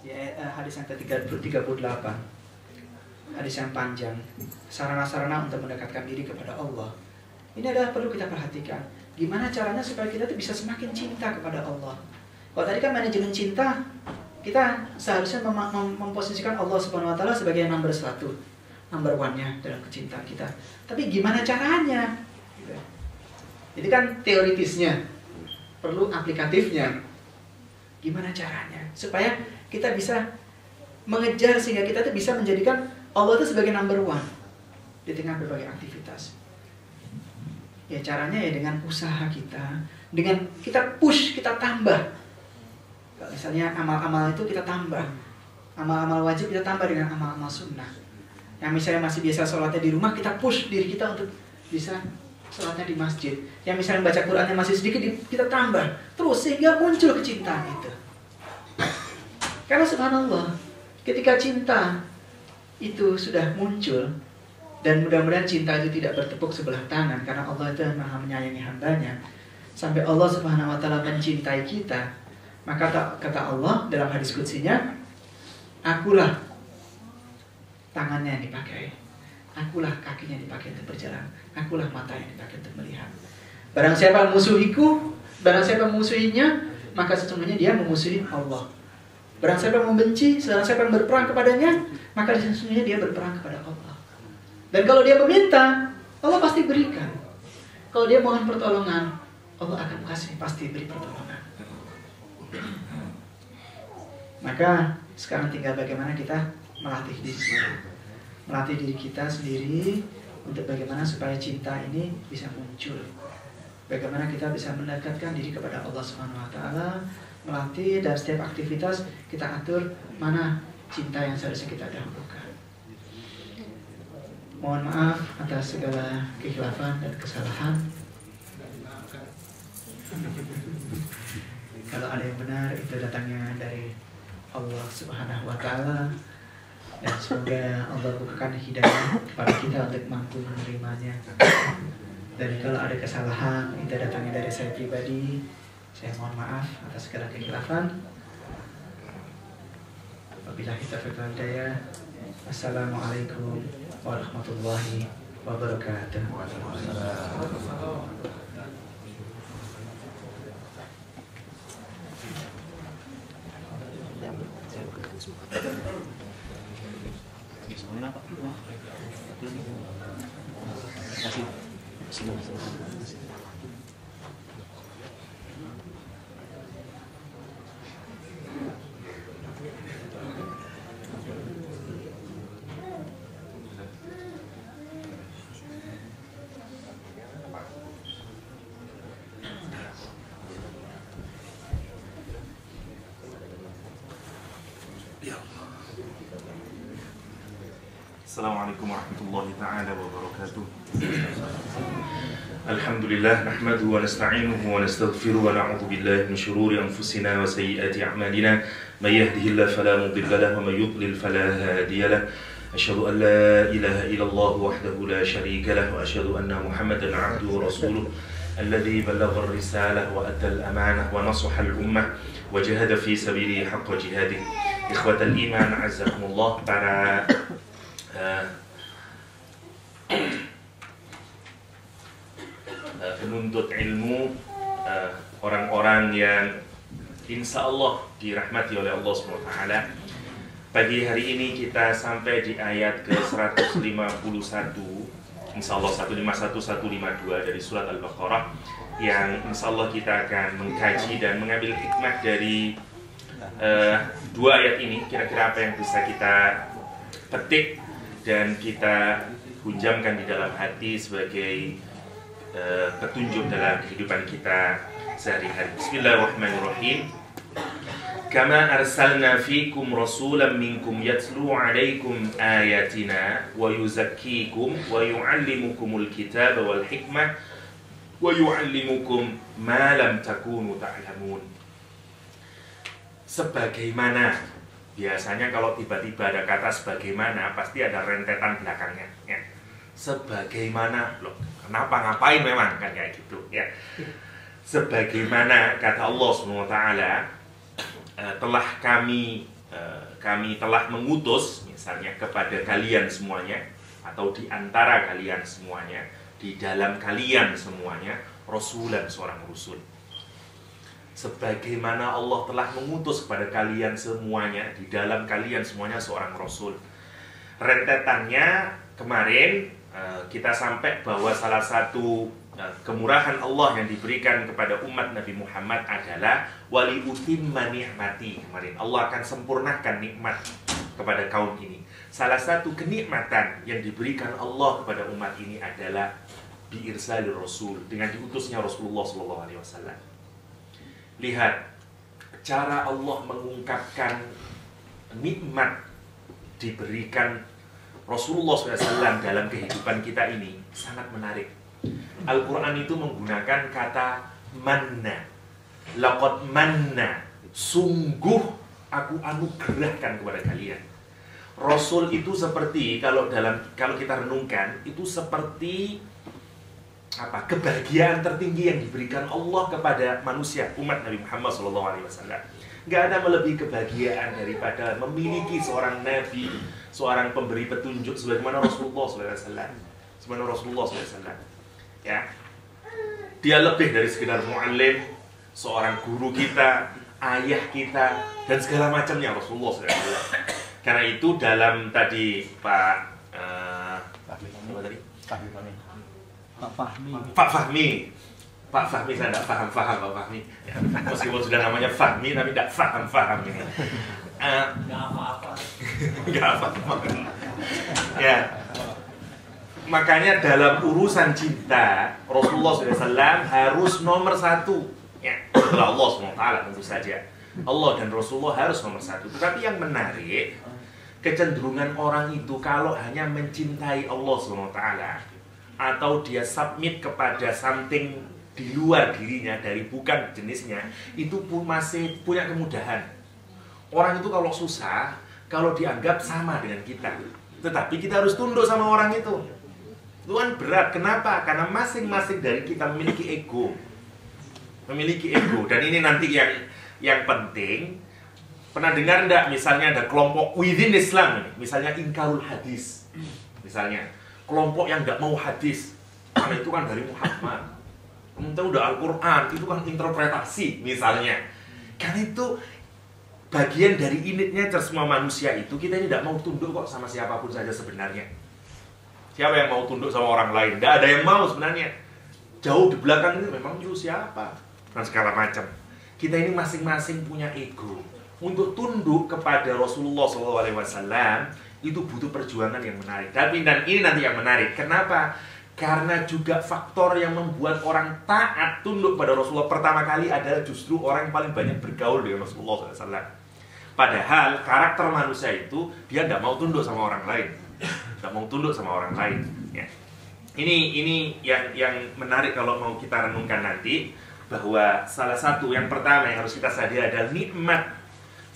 di hadis yang ke-38, hadis yang panjang, sarana-sarana untuk mendekatkan diri kepada Allah. Ini adalah perlu kita perhatikan. Gimana caranya supaya kita tuh bisa semakin cinta kepada Allah. Kalau tadi kan manajemen cinta, kita seharusnya memposisikan Allah Subhanahu wa taala sebagai nomor 1, number 1-nya dalam kecintaan kita. Tapi gimana caranya? Gitu. Ini kan teoritisnya, perlu aplikatifnya. Gimana caranya? Supaya kita bisa mengejar sehingga kita tuh bisa menjadikan Allah itu sebagai number 1 di tengah berbagai aktivitas. Ya caranya ya dengan usaha kita, dengan kita push, kita tambah. Kalau misalnya amal-amal itu kita tambah, amal-amal wajib kita tambah dengan amal-amal sunnah. Yang misalnya masih biasa sholatnya di rumah, kita push diri kita untuk bisa sholatnya di masjid. Yang misalnya baca Qurannya masih sedikit, kita tambah terus sehingga muncul kecintaan itu. Karena subhanallah, ketika cinta itu sudah muncul, dan mudah-mudahan cinta itu tidak bertepuk sebelah tangan, karena Allah itu maha menyayangi hambanya, sampai Allah Subhanahu wa taala mencintai kita. Maka kata Allah dalam hadis qudsinya, akulah tangannya yang dipakai, akulah kakinya yang dipakai untuk berjalan, akulah mata yang dipakai untuk melihat. Barang siapa musuhiku, barang siapa musuhinya, maka sesungguhnya dia memusuhi Allah. Barang siapa membenci, barang siapa yang berperang kepadanya, maka sesungguhnya dia berperang kepada Allah. Dan kalau dia meminta, Allah pasti berikan. Kalau dia mohon pertolongan, Allah akan kasih, pasti beri pertolongan. Maka sekarang tinggal bagaimana kita melatih diri sendiri, melatih diri kita sendiri untuk bagaimana supaya cinta ini bisa muncul. Bagaimana kita bisa mendekatkan diri kepada Allah Subhanahu wa taala, melatih dan setiap aktivitas kita atur mana cinta yang seharusnya kita dahulukan. Mohon maaf atas segala kekhilafan dan kesalahan. Kalau ada yang benar itu datangnya dari Allah Subhanahu wa taala, dan semoga Allah bukakan hidayah kepada kita untuk mampu menerimanya. Dan kalau ada kesalahan itu datangnya dari saya pribadi, saya mohon maaf atas segala kekhilafan. Wabillahi taufiq wal hidayah. Assalamualaikum warahmatullahi wabarakatuh. Assalamualaikum warahmatullahi ta'ala wabarakatuh. Alhamdulillah, nahmaduhu wa nasta'inuhu wa nastaghfiruhu wa na'udhu billahi min shururi anfusina wa sayyiati a'malina. Man yahdihillahu fala mudilla lahu wa man yudlil fala hadiya lahu. Asyhadu an la ilaha illallah wahdahu la syarika lahu wa asyhadu anna Muhammadan 'abduhu wa rasuluhu alladzi ballagha ar-risalah wa adda al-amanah wa nasaha al-ummah wa jahada fi sabilihi haqqa jihadih. Ikhwatal iman, azzakumullah, para penuntut ilmu, orang-orang yang insya Allah dirahmati oleh Allah SWT. Pagi hari ini kita sampai di ayat ke-151, insya Allah 151, 152 dari surat Al-Baqarah, yang insya Allah kita akan mengkaji dan mengambil hikmah dari dua ayat ini. Kira-kira apa yang bisa kita petik dan kita hunjamkan di dalam hati sebagai petunjuk dalam kehidupan kita sehari-hari. Bismillahirrahmanirrahim. Kama arsalna fikum rasulan minkum yatlu alaikum ayatina wa yuzakkikum wa yuallimukumul kitaba wal hikmah wa yuallimukum ma lam takunu ta'lamun. Sebagaimana, biasanya kalau tiba-tiba ada kata sebagaimana pasti ada rentetan belakangnya ya. Sebagaimana, loh, kenapa ngapain memang kan kayak gitu ya. Sebagaimana kata Allah SWT, telah kami telah mengutus misalnya kepada kalian semuanya, atau di antara kalian semuanya, di dalam kalian semuanya, rasulan, seorang rasul. Sebagaimana Allah telah mengutus kepada kalian semuanya, di dalam kalian semuanya seorang rasul. Rentetannya kemarin kita sampai bahwa salah satu kemurahan Allah yang diberikan kepada umat Nabi Muhammad adalah wali utimma ni'mati. Kemarin Allah akan sempurnakan nikmat kepada kaum ini. Salah satu kenikmatan yang diberikan Allah kepada umat ini adalah biirsalir rasul, dengan diutusnya Rasulullah SAW. Lihat cara Allah mengungkapkan nikmat diberikan Rasulullah SAW dalam kehidupan kita ini sangat menarik. Al-Quran itu menggunakan kata manna. Laqad manna, sungguh aku anugerahkan kepada kalian. Rasul itu seperti, kalau kita renungkan, itu seperti apa? Kebahagiaan tertinggi yang diberikan Allah kepada manusia, umat Nabi Muhammad SAW. Gak ada melebihi kebahagiaan daripada memiliki seorang nabi, seorang pemberi petunjuk sebagaimana Rasulullah SAW. Ya, dia lebih dari sekedar muallim, seorang guru kita, ayah kita, dan segala macamnya Rasulullah SAW. Karena itu dalam tadi Pak Fahmi, saya tidak paham Pak Fahmi. Ya, meskipun sudah namanya Fahmi, tapi tidak paham ini. Nggak apa-apa. Ya. Makanya dalam urusan cinta Rasulullah SAW harus nomor satu ya, setelah Allah SWT tentu saja. Allah dan Rasulullah harus nomor satu. Tetapi yang menarik, kecenderungan orang itu kalau hanya mencintai Allah SWT atau dia submit kepada something di luar dirinya, dari bukan jenisnya, itu pun masih punya kemudahan. Orang itu kalau susah, kalau dianggap sama dengan kita, tetapi kita harus tunduk sama orang itu. Itu kan berat. Kenapa? Karena masing-masing dari kita memiliki ego. Dan ini nanti yang penting. Pernah dengar enggak misalnya ada kelompok within Islam, misalnya ingkarul hadis. Misalnya kelompok yang enggak mau hadis, karena itu kan dari Muhammad. Itu udah Al-Quran, itu kan interpretasi misalnya. Karena itu bagian dari innate nature semua manusia itu, kita ini tidak mau tunduk kok sama siapapun saja sebenarnya. Siapa yang mau tunduk sama orang lain? Tidak ada yang mau sebenarnya. Jauh di belakang ini memang itu siapa? Dan segala macam. Kita ini masing-masing punya ego. Untuk tunduk kepada Rasulullah SAW itu butuh perjuangan yang menarik. Dan ini nanti yang menarik. Kenapa? Karena juga faktor yang membuat orang taat tunduk pada Rasulullah pertama kali adalah justru orang yang paling banyak bergaul dengan Rasulullah SAW. Padahal karakter manusia itu dia tidak mau tunduk sama orang lain. Tidak mau tunduk sama orang lain ya. Ini yang menarik kalau mau kita renungkan nanti, bahwa salah satu yang pertama yang harus kita sadari adalah nikmat.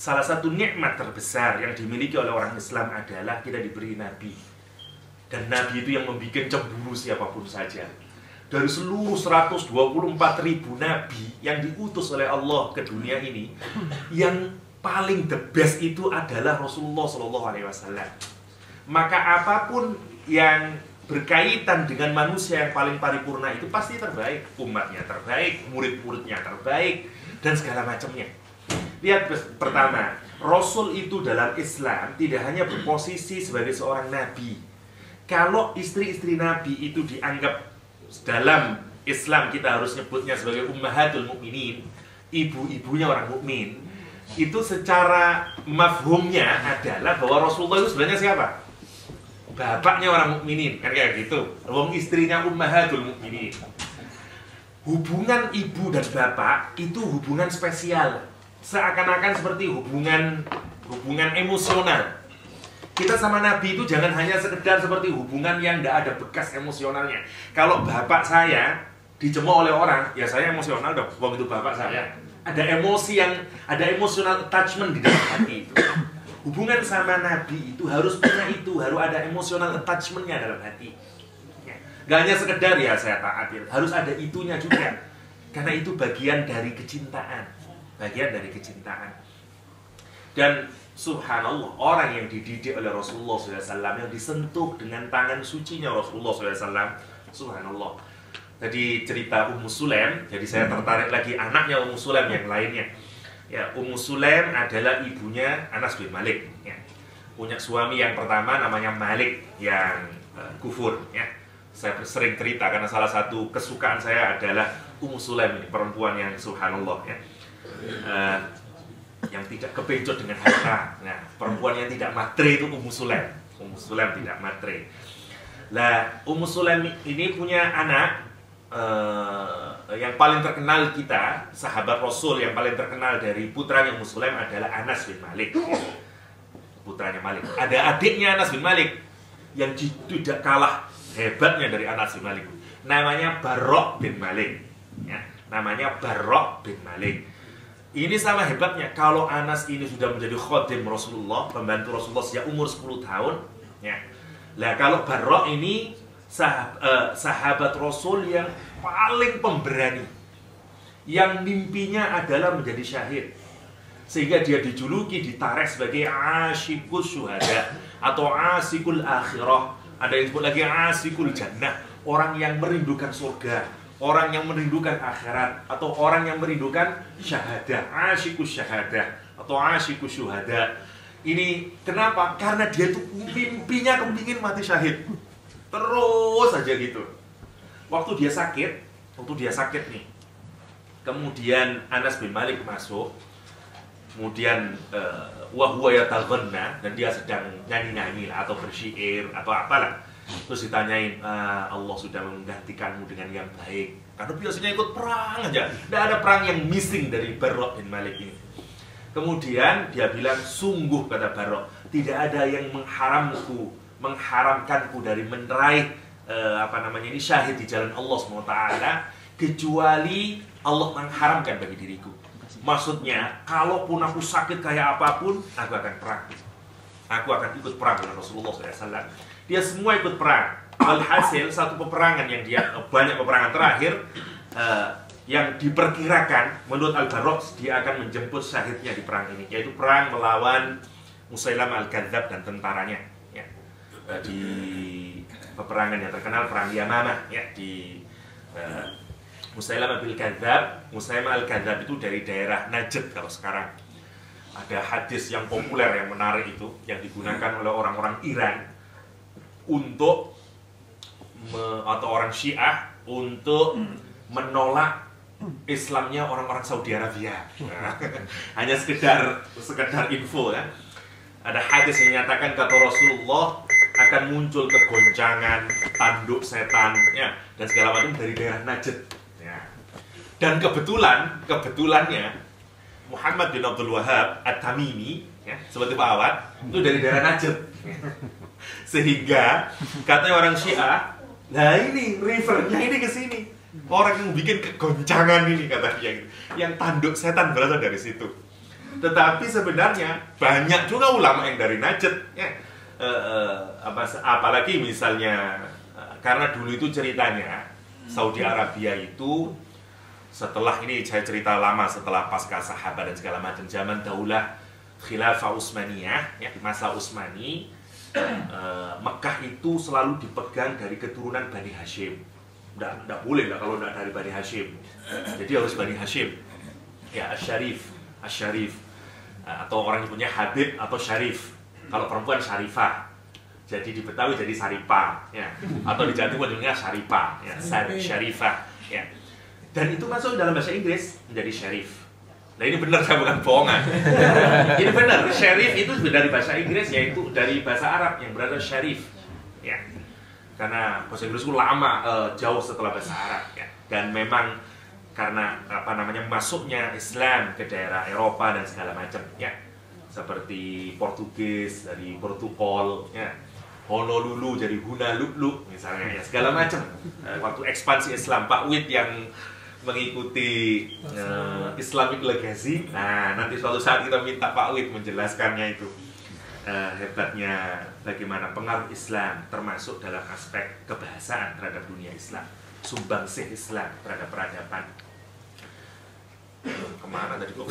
Salah satu nikmat terbesar yang dimiliki oleh orang Islam adalah kita diberi nabi. Dan nabi itu yang membuat cemburu siapapun saja. Dari seluruh 124.000 nabi yang diutus oleh Allah ke dunia ini, yang paling the best itu adalah Rasulullah SAW. Maka apapun yang berkaitan dengan manusia yang paling paripurna itu pasti terbaik. Umatnya terbaik, murid-muridnya terbaik, dan segala macamnya. Lihat pertama, Rasul itu dalam Islam tidak hanya berposisi sebagai seorang nabi. Kalau istri-istri nabi itu dianggap dalam Islam, kita harus nyebutnya sebagai ummahatul mukminin, ibu-ibunya orang mukmin. Itu secara mafhumnya adalah bahwa Rasulullah itu sebenarnya siapa? Bapaknya orang mukminin, kan kayak gitu. Wong istrinya ummahatul mukminin. Hubungan ibu dan bapak itu hubungan spesial. Seakan-akan seperti hubungan emosional. Kita sama Nabi itu jangan hanya sekedar seperti hubungan yang tidak ada bekas emosionalnya. Kalau bapak saya dicemooh oleh orang, ya saya emosional dong. Wong itu bapak saya. Ada emosi ada emotional attachment di dalam hati itu. Hubungan sama Nabi itu harus punya itu, harus ada emotional attachment-nya dalam hati. Ya. Gak hanya sekedar ya saya taat, harus ada itunya juga. Karena itu bagian dari kecintaan. Bagian dari kecintaan. Dan subhanallah, orang yang dididik oleh Rasulullah SAW, yang disentuh dengan tangan sucinya Rasulullah SAW, subhanallah. Tadi cerita Ummu Sulaim, jadi saya tertarik lagi anaknya Ummu Sulaim yang lainnya. Ya, Ummu Sulaim adalah ibunya Anas bin Malik. Ya. Punya suami yang pertama namanya Malik yang kufur. Ya. Saya sering cerita karena salah satu kesukaan saya adalah Ummu Sulaim ini, perempuan yang subhanallah ya. Yang tidak kepencut dengan harta. Nah, perempuan yang tidak matre itu Ummu Sulaim. Ummu Sulaim tidak matre. Lah, Ummu Sulaim ini punya anak yang paling terkenal kita, sahabat Rasul yang paling terkenal dari putranya Ummu Sulaim adalah Anas bin Malik. Putranya Malik. Ada adiknya Anas bin Malik yang tidak kalah hebatnya dari Anas bin Malik. Namanya Barok bin Malik. Ya, namanya Barok bin Malik. Ini sama hebatnya. Kalau Anas ini sudah menjadi khodim Rasulullah, pembantu Rasulullah sejak umur 10 tahun. Ya. Lah kalau Barok ini sahabat Rasul yang paling pemberani, yang mimpinya adalah menjadi syahid, sehingga dia dijuluki, ditarik sebagai asyikus syuhada atau asyikul akhirah. Ada yang disebut lagi asyikul jannah, orang yang merindukan surga, orang yang merindukan akhirat, atau orang yang merindukan syahadah, asyikus syahadah atau asyikus syuhada. Ini kenapa? Karena dia itu mimpinya kepingin mati syahid. Terus aja gitu. Waktu dia sakit nih, kemudian Anas bin Malik masuk, kemudian wahwa yataghanna, dan dia sedang nyanyi-nyanyi atau bersyair atau apalah. Terus ditanyain, Allah sudah menggantikanmu dengan yang baik. Karena biasanya ikut perang aja, tidak ada perang yang missing dari Barok bin Malik ini. Kemudian dia bilang, sungguh kata Barok, tidak ada yang mengharamkanku dari meraih ini syahid di jalan Allah SWT, kecuali Allah mengharamkan bagi diriku. Maksudnya, kalaupun aku sakit kayak apapun, aku akan perang. Aku akan ikut perang dengan Rasulullah SAW. Dia semua ikut perang. Alhasil, satu peperangan yang dia, banyak peperangan terakhir, yang diperkirakan, menurut Al-Barok, dia akan menjemput syahidnya di perang ini. Yaitu perang melawan Musailamah Al-Kadzab dan tentaranya. Ya. Di peperangan yang terkenal, perang Yamamah. Ya, di Musailamah Al-Kadzab. Musailamah Al-Kadzab itu dari daerah Najd kalau sekarang. Ada hadis yang populer yang menarik itu, yang digunakan oleh orang-orang Iran untuk atau orang Syiah untuk menolak Islamnya orang-orang Saudi Arabia. Hanya sekedar info ya. Ada hadis yang menyatakan kata Rasulullah akan muncul kegoncangan, tanduk setan ya, dan segala macam dari daerah Najd. Dan kebetulannya Muhammad bin Abdul Wahab At-Tamimi ya, seperti Pak Awad, itu dari daerah Najd. Sehingga katanya orang Syiah, nah ini rivernya ini ke sini. Orang yang bikin kegoncangan ini katanya, yang tanduk setan berasal dari situ. Tetapi sebenarnya banyak juga ulama yang dari Najd ya. Apalagi misalnya karena dulu itu ceritanya Saudi Arabia itu setelah ini, saya cerita lama, setelah pasca sahabat dan segala macam, zaman Daulah Khilafah Utsmaniyah ya, di masa Utsmani, Mekah itu selalu dipegang dari keturunan Bani Hashim. Nggak boleh lah kalau nggak dari Bani Hashim. Jadi harus Bani Hashim ya, Asy-Syarif atau orang nyebutnya Habib atau Syarif. Kalau perempuan Syarifah. Jadi di Betawi jadi Saripah ya. Atau di Jawa Timur jadinya Syaripah ya, Syarifah ya. Dan itu masuk dalam bahasa Inggris menjadi syarif. Nah ini benar, saya bukan bohongan. Ini benar, syarif itu dari bahasa Inggris, yaitu dari bahasa Arab yang berarti syarif. Ya. Karena bahasa Inggris itu lama, jauh setelah bahasa Arab. Ya. Dan memang karena masuknya Islam ke daerah Eropa dan segala macam. Ya. Seperti Portugis dari Portugal. Ya. Honolulu jadi Hunalulu misalnya, ya segala macam. Waktu ekspansi Islam, Pak Wid yang mengikuti Islamic Legacy. Nah, nanti suatu saat kita minta Pak Wid menjelaskannya itu. hebatnya bagaimana pengaruh Islam termasuk dalam aspek kebahasaan terhadap dunia Islam, sumbangsih Islam terhadap peradaban. Kemana tadi kok?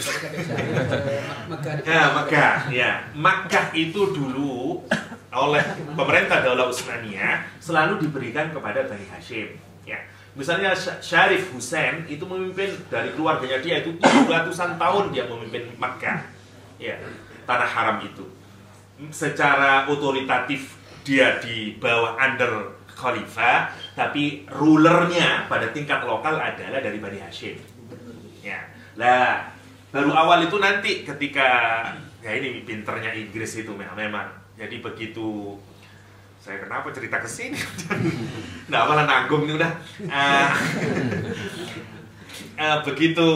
Makkah itu dulu oleh pemerintah Daulah Utsmaniyah selalu diberikan kepada Bani Hashim. Ya, misalnya Syarif Hussein itu memimpin dari keluarganya dia itu 700-an tahun dia memimpin Makkah. Ya, tanah haram itu. Secara otoritatif dia di bawah under khalifah, tapi rulernya pada tingkat lokal adalah dari Bani Hashim. Ya. Lah, baru awal itu nanti ketika ya ini pinternya Inggris itu memang. Jadi begitu saya kenapa cerita ke sini? Nggak malah nanggung ini udah. Begitu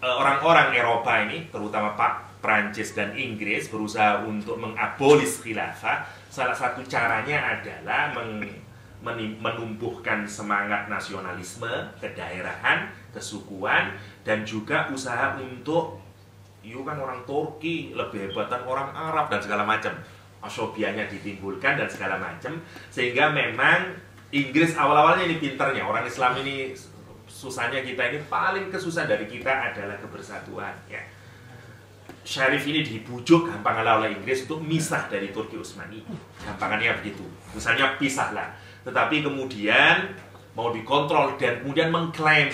orang-orang Eropa ini, terutama Pak Prancis dan Inggris berusaha untuk mengabolis khilafah, salah satu caranya adalah menumbuhkan semangat nasionalisme, kedaerahan, kesukuan, dan juga usaha untuk kan orang Turki lebih hebatan orang Arab dan segala macam, asobianya ditimbulkan dan segala macam, sehingga memang Inggris awal-awalnya ini pinternya, orang Islam ini susahnya kita ini paling kesusah dari kita adalah kebersatuan. Ya. Syarif ini dibujuk gampangnya oleh Inggris untuk misah dari Turki Utsmani, gampangannya begitu, misalnya pisahlah. Tetapi kemudian mau dikontrol dan kemudian mengklaim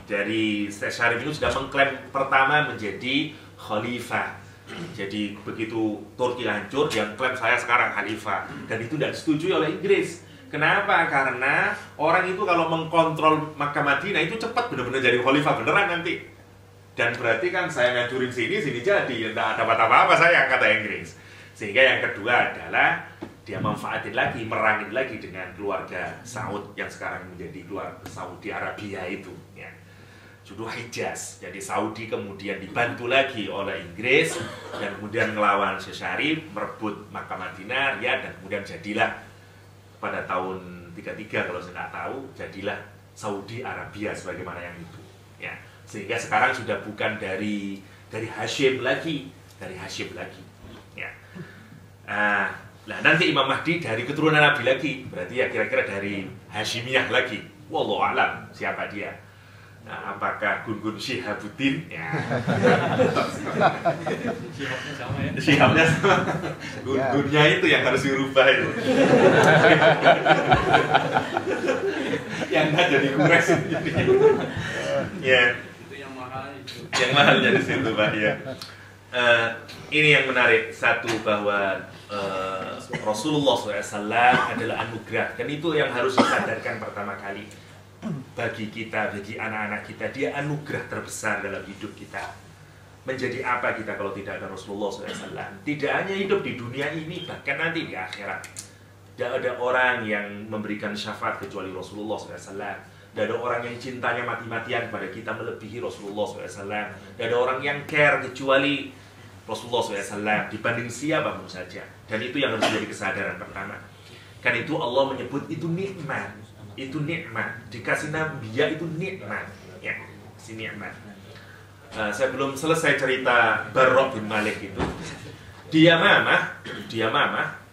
dari Syarif itu sudah mengklaim pertama menjadi khalifah. Jadi begitu Turki hancur, dia klaim saya sekarang khalifah, dan itu tidak disetujui oleh Inggris. Kenapa? Karena orang itu kalau mengkontrol Makkah Madinah itu cepat benar-benar jadi khalifah beneran nanti. Dan berarti kan saya ngancurin sini jadi, tidak dapat apa-apa saya, kata Inggris. Sehingga yang kedua adalah dia manfaatin lagi, merangin lagi dengan keluarga Saud yang sekarang menjadi keluarga Saudi Arabia itu, ya. Judul Hijaz. Jadi Saudi kemudian dibantu lagi oleh Inggris dan kemudian melawan Syarif, merebut Makkah Madinah, ya, dan kemudian jadilah pada tahun 33 kalau saya nggak tahu, jadilah Saudi Arabia sebagaimana yang itu, ya. Sehingga sekarang sudah bukan dari Hashim lagi, ya. Nah, nanti Imam Mahdi dari keturunan Nabi lagi, berarti ya kira-kira dari Hashimiyah lagi. Wallahu a'lam siapa dia. Nah, apakah Gun-Gun Syihabuddin? Ya. Syihabnya sama ya? Syihabnya sama. Gun-Gunnya itu yang harus dirubah itu. Yang nggak jadi kures ini. Ya. Itu yang mahal itu. Yang mahal jadi situ, Pak, ya. Ini yang menarik, satu bahwa Rasulullah SAW adalah anugerah, dan itu yang harus disadarkan pertama kali bagi kita, bagi anak-anak kita. Dia anugerah terbesar dalam hidup kita. Menjadi apa kita kalau tidak ada Rasulullah SAW? Tidak hanya hidup di dunia ini, bahkan nanti di akhirat. Tidak ada orang yang memberikan syafaat kecuali Rasulullah SAW. Tidak ada orang yang cintanya mati-matian kepada kita melebihi Rasulullah SAW. Tidak ada orang yang care kecuali Rasulullah SAW dibanding siapapun saja. Dan itu yang harus menjadi kesadaran pertama. Karena itu Allah menyebut itu nikmat. Itu nikmat. Dikasih nabiya itu nikmat. Ya, si nikmat. Saya belum selesai cerita Barra bin Malik itu. Dia mamah,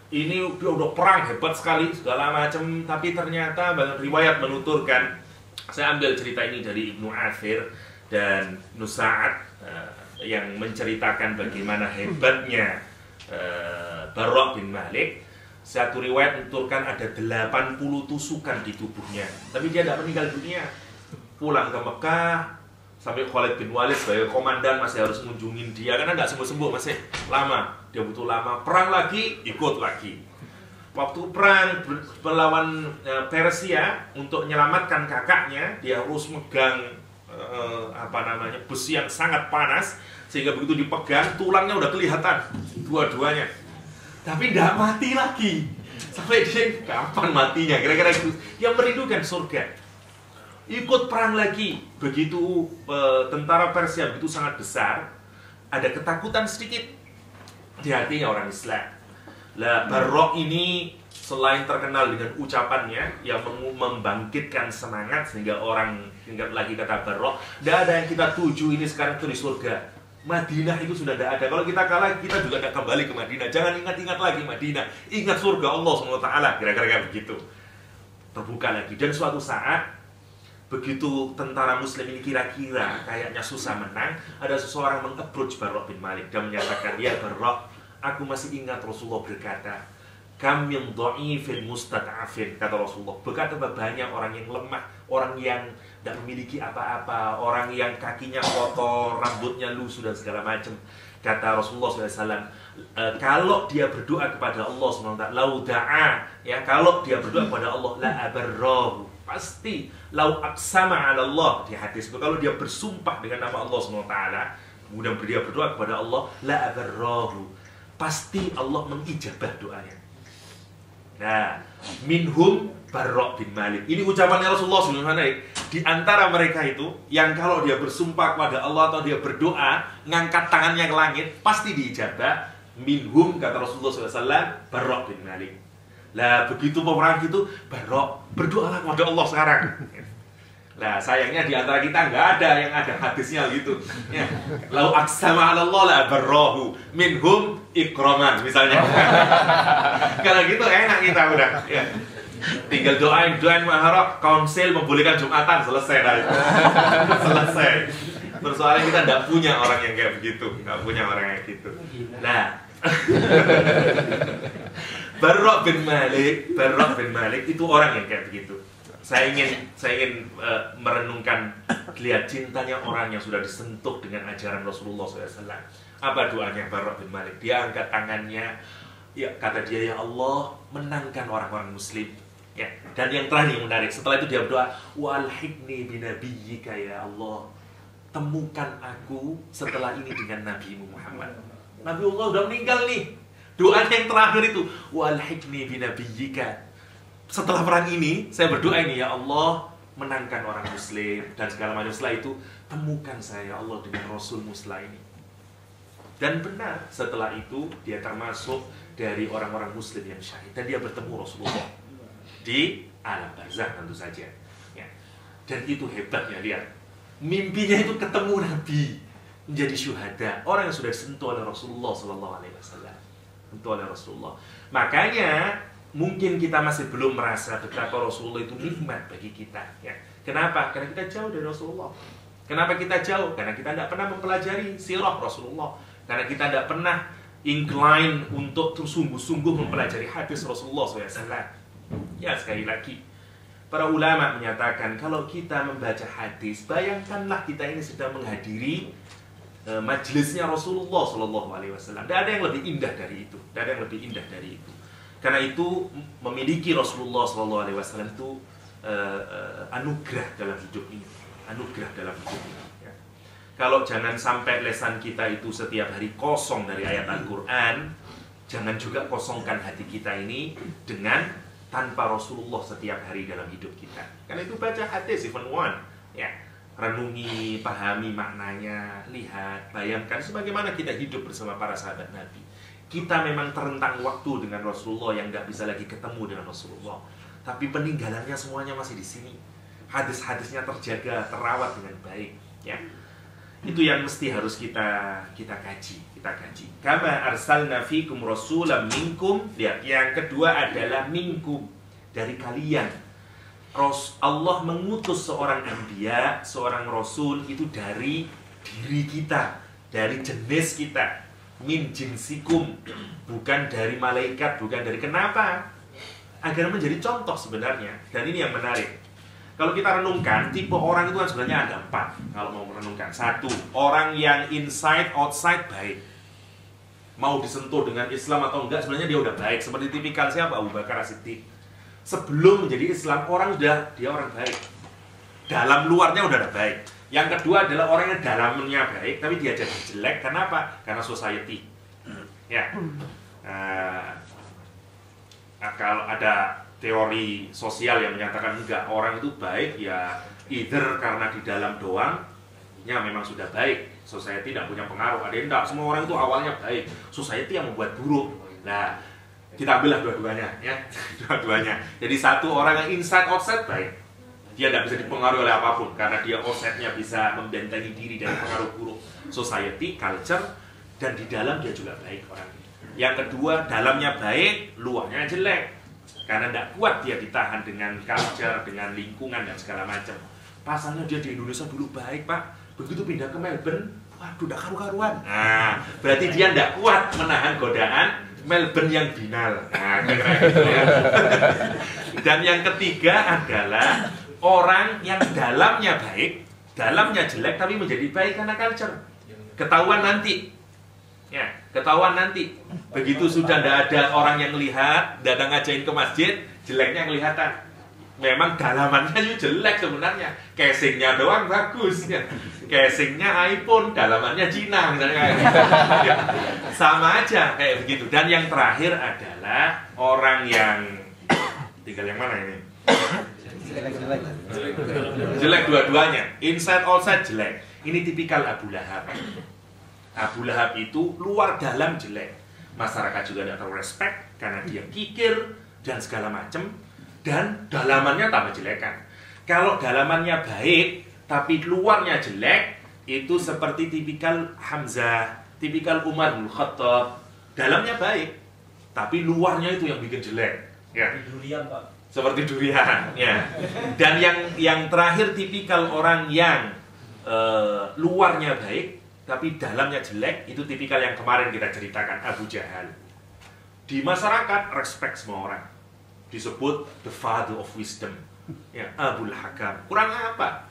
ini dia udah perang hebat sekali segala macam, tapi ternyata banyak riwayat menuturkan. Saya ambil cerita ini dari Ibnu Athir dan Nusa'ad yang menceritakan bagaimana hebatnya Barra bin Malik. Satu riwayat menuturkan ada 80 tusukan di tubuhnya, tapi dia tidak meninggal dunia. Pulang ke Mekah, sampai Khalid bin Walid sebagai komandan masih harus mengunjungin dia, karena tidak sembuh-sembuh, masih lama. Dia butuh lama. Perang lagi, ikut lagi. Waktu perang melawan Persia, untuk menyelamatkan kakaknya, dia harus megang besi yang sangat panas, sehingga begitu dipegang tulangnya udah kelihatan dua-duanya, tapi tidak mati lagi. Sampai dia kapan matinya, kira-kira itu yang merindukan surga. Ikut perang lagi, begitu tentara Persia begitu sangat besar, ada ketakutan sedikit di hatinya orang Islam. Lah, Barra ini selain terkenal dengan ucapannya yang membangkitkan semangat sehingga orang ingat lagi kata Barra, tidak ada yang kita tuju ini sekarang itu di surga. Madinah itu sudah tidak ada. Kalau kita kalah, kita juga tidak kembali ke Madinah. Jangan ingat-ingat lagi Madinah. Ingat surga Allah SWT. Kira-kira kayak begitu. Terbuka lagi. Dan suatu saat, begitu tentara muslim ini kira-kira kayaknya susah menang, ada seseorang meng-approach Barra bin Malik dan menyatakan, ya Barra, aku masih ingat Rasulullah berkata, kam min dha'ifin mustad'afin, kata Rasulullah. Betapa banyak orang yang lemah, orang yang tidak memiliki apa-apa, orang yang kakinya kotor, rambutnya lusuh dan segala macam. Kata Rasulullah SAW, kalau dia berdoa kepada Allah SWT, lau da'a, ya, kalau dia berdoa kepada Allah, la abarrahu, pasti, lau aqsama ala Allah, di hadis itu, kalau dia bersumpah dengan nama Allah SWT, kemudian dia berdoa kepada Allah, la abarrahu, pasti Allah mengijabah doanya. Nah, minhum Barra bin Malik. Ini ucapannya Rasulullah SAW. Di antara mereka itu, yang kalau dia bersumpah kepada Allah atau dia berdoa, ngangkat tangannya ke langit, pasti diijabah. Minhum, kata Rasulullah SAW, Barra bin Malik. Lah, begitu pemerang itu, Barra, berdoalah kepada Allah sekarang. Nah, sayangnya di antara kita nggak ada yang ada hadisnya gitu. Ya. Lau aqsama 'ala Allah la barrahu minhum ikraman misalnya. Kalau gitu enak kita udah. Ya. Tinggal doain maharok, konsil membolehkan Jumatan, selesai dah itu. Selesai. Persoalannya kita nggak punya orang yang kayak begitu, nggak punya orang yang gitu. Nah, Barra bin Malik itu orang yang kayak begitu. Saya ingin merenungkan, lihat cintanya orang yang sudah disentuh dengan ajaran Rasulullah SAW. Apa doanya Barra bin Malik? Dia angkat tangannya, ya, kata dia, ya Allah, menangkan orang-orang Muslim. Ya. Dan yang terakhir yang menarik, setelah itu dia berdoa, walhiqni binabiyyika ya Allah, temukan aku setelah ini dengan Nabimu Muhammad. Nabi Allah sudah meninggal nih. Doa yang terakhir itu, walhiqni binabiyyika. Setelah perang ini, saya berdoa ini, ya Allah, menangkan orang Muslim dan segala macam. Setelah itu, temukan saya, ya Allah, dengan Rasul Muslim ini. Dan benar, setelah itu, dia termasuk dari orang-orang Muslim yang syahid. Dan dia bertemu Rasulullah di alam barzakh tentu saja. Ya. Dan itu hebatnya, lihat. Mimpinya itu ketemu Nabi, menjadi syuhada. Orang yang sudah disentuh oleh Rasulullah SAW. Sentuh oleh Rasulullah. Makanya, mungkin kita masih belum merasa betapa Rasulullah itu nikmat bagi kita. Ya. Kenapa? Karena kita jauh dari Rasulullah. Kenapa kita jauh? Karena kita tidak pernah mempelajari sirah Rasulullah. Karena kita tidak pernah incline untuk sungguh-sungguh mempelajari hadis Rasulullah SAW. Ya, sekali lagi, para ulama menyatakan kalau kita membaca hadis, bayangkanlah kita ini sedang menghadiri majelisnya Rasulullah SAW. Tidak ada yang lebih indah dari itu. Tidak ada yang lebih indah dari itu. Karena itu memiliki Rasulullah SAW itu anugerah dalam hidup ini, anugerah dalam hidup ini. Ya. Kalau jangan sampai lesan kita itu setiap hari kosong dari ayat Al-Quran, jangan juga kosongkan hati kita ini dengan tanpa Rasulullah setiap hari dalam hidup kita. Karena itu baca hadis, even one, ya, renungi, pahami maknanya, lihat, bayangkan sebagaimana kita hidup bersama para sahabat Nabi. Kita memang terentang waktu dengan Rasulullah yang nggak bisa lagi ketemu dengan Rasulullah. Tapi peninggalannya semuanya masih di sini. Hadis-hadisnya terjaga, terawat dengan baik. Ya, itu yang mesti harus kita kaji. Kama arsalna fikum rasulam minkum. Lihat, yang kedua adalah minkum, dari kalian. Allah mengutus seorang anbiya, seorang rasul itu dari diri kita, dari jenis kita. Min jinsikum, bukan dari malaikat, bukan dari, kenapa? Agar menjadi contoh sebenarnya. Dan ini yang menarik. Kalau kita renungkan, tipe orang itu kan sebenarnya ada 4. Kalau mau merenungkan, 1, orang yang inside, outside baik. Mau disentuh dengan Islam atau enggak, sebenarnya dia udah baik. Seperti tipikal siapa? Abu Bakar As-Siddiq. Sebelum menjadi Islam, dia orang baik. Dalam luarnya udah ada baik. Yang kedua adalah orang yang dalamnya baik, tapi dia jadi jelek. Kenapa? Karena society. Ya. Kalau ada teori sosial yang menyatakan enggak, orang itu baik ya either karena di dalam doang, ya memang sudah baik. Society tidak punya pengaruh. Ada yang enggak, semua orang itu awalnya baik. Society yang membuat buruk. Nah, kita ambillah dua-duanya, ya. Dua-duanya. Jadi satu orang yang inside outside baik. Dia tidak bisa dipengaruhi oleh apapun karena dia offsetnya bisa membentengi diri dari pengaruh buruk society, culture, dan di dalam dia juga baik orangnya. Yang kedua, dalamnya baik, luarnya jelek. Karena tidak kuat dia ditahan dengan culture, dengan lingkungan dan segala macam. Pasalnya dia di Indonesia dulu baik, Pak. Begitu pindah ke Melbourne, waduh, tidak karu-karuan. Nah, berarti dia tidak kuat menahan godaan Melbourne yang binal. Nah, kira-kira gitu ya. Dan yang ketiga adalah orang yang dalamnya baik, dalamnya jelek, tapi menjadi baik karena culture. Ketahuan nanti. Ya, ketahuan nanti. Begitu sudah tidak ada orang yang melihat, datang ngajain ke masjid, jeleknya kelihatan. Memang dalamannya itu jelek sebenarnya. Casingnya doang bagus. Ya. Casingnya iPhone, dalamannya Cina misalnya. Sama aja kayak begitu. Dan yang terakhir adalah orang yang tinggal yang mana ini? Jelek dua-duanya. Inside outside jelek. Ini tipikal Abu Lahab. Abu Lahab itu luar dalam jelek. Masyarakat juga tidak terlalu respect karena dia kikir dan segala macam. Dan dalamannya tambah jelekan. Kalau dalamannya baik tapi luarnya jelek, itu seperti tipikal Hamzah, tipikal Umar bin Khattab. Dalamnya baik tapi luarnya itu yang bikin jelek. Ya. Durian, Pak. Seperti durian. Ya. Dan yang terakhir tipikal orang yang luarnya baik tapi dalamnya jelek, itu tipikal yang kemarin kita ceritakan, Abu Jahal. Di masyarakat respect semua orang, disebut the father of wisdom, ya, Abul Hakam. Kurang apa?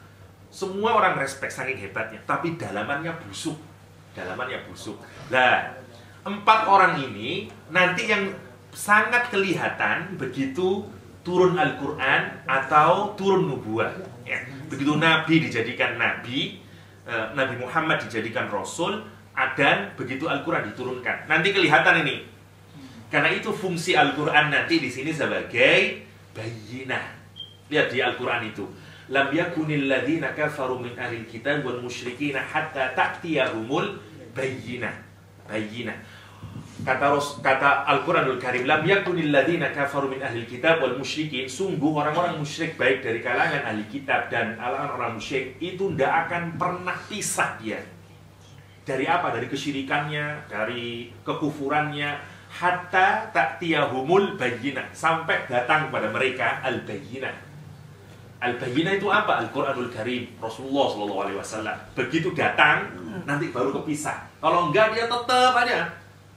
Semua orang respect saking hebatnya, tapi dalamannya busuk. Dalamannya busuk. Nah, 4 orang ini nanti yang sangat kelihatan begitu turun Al-Quran atau turun nubuah. Ya. Begitu Nabi dijadikan Nabi, Nabi Muhammad dijadikan Rasul, dan begitu Al-Quran diturunkan. Nanti kelihatan ini. Karena itu fungsi Al-Quran nanti di sini sebagai bayyinah. Lihat di Al-Quran itu. Lam yakunil ladzina kafaru min ahlil kitab wal musyrikina hatta ta'tiyahumul bayyinah. Bayyinah. Kata Al-Quranul Karim, lam yakunil ladzina kafaru min ahlil kitab wal musyrikin. Sungguh orang-orang musyrik baik dari kalangan ahli kitab dan orang-orang musyrik itu tidak akan pernah pisah dia. Dari apa? Dari kesyirikannya, dari kekufurannya, hatta ta'tiyahumul bayyinah, sampai datang kepada mereka al-bayyinah. Al-bayyinah itu apa? Al-Quranul Karim, Rasulullah SAW. Begitu datang, nanti baru kepisah. Kalau enggak, dia tetap aja.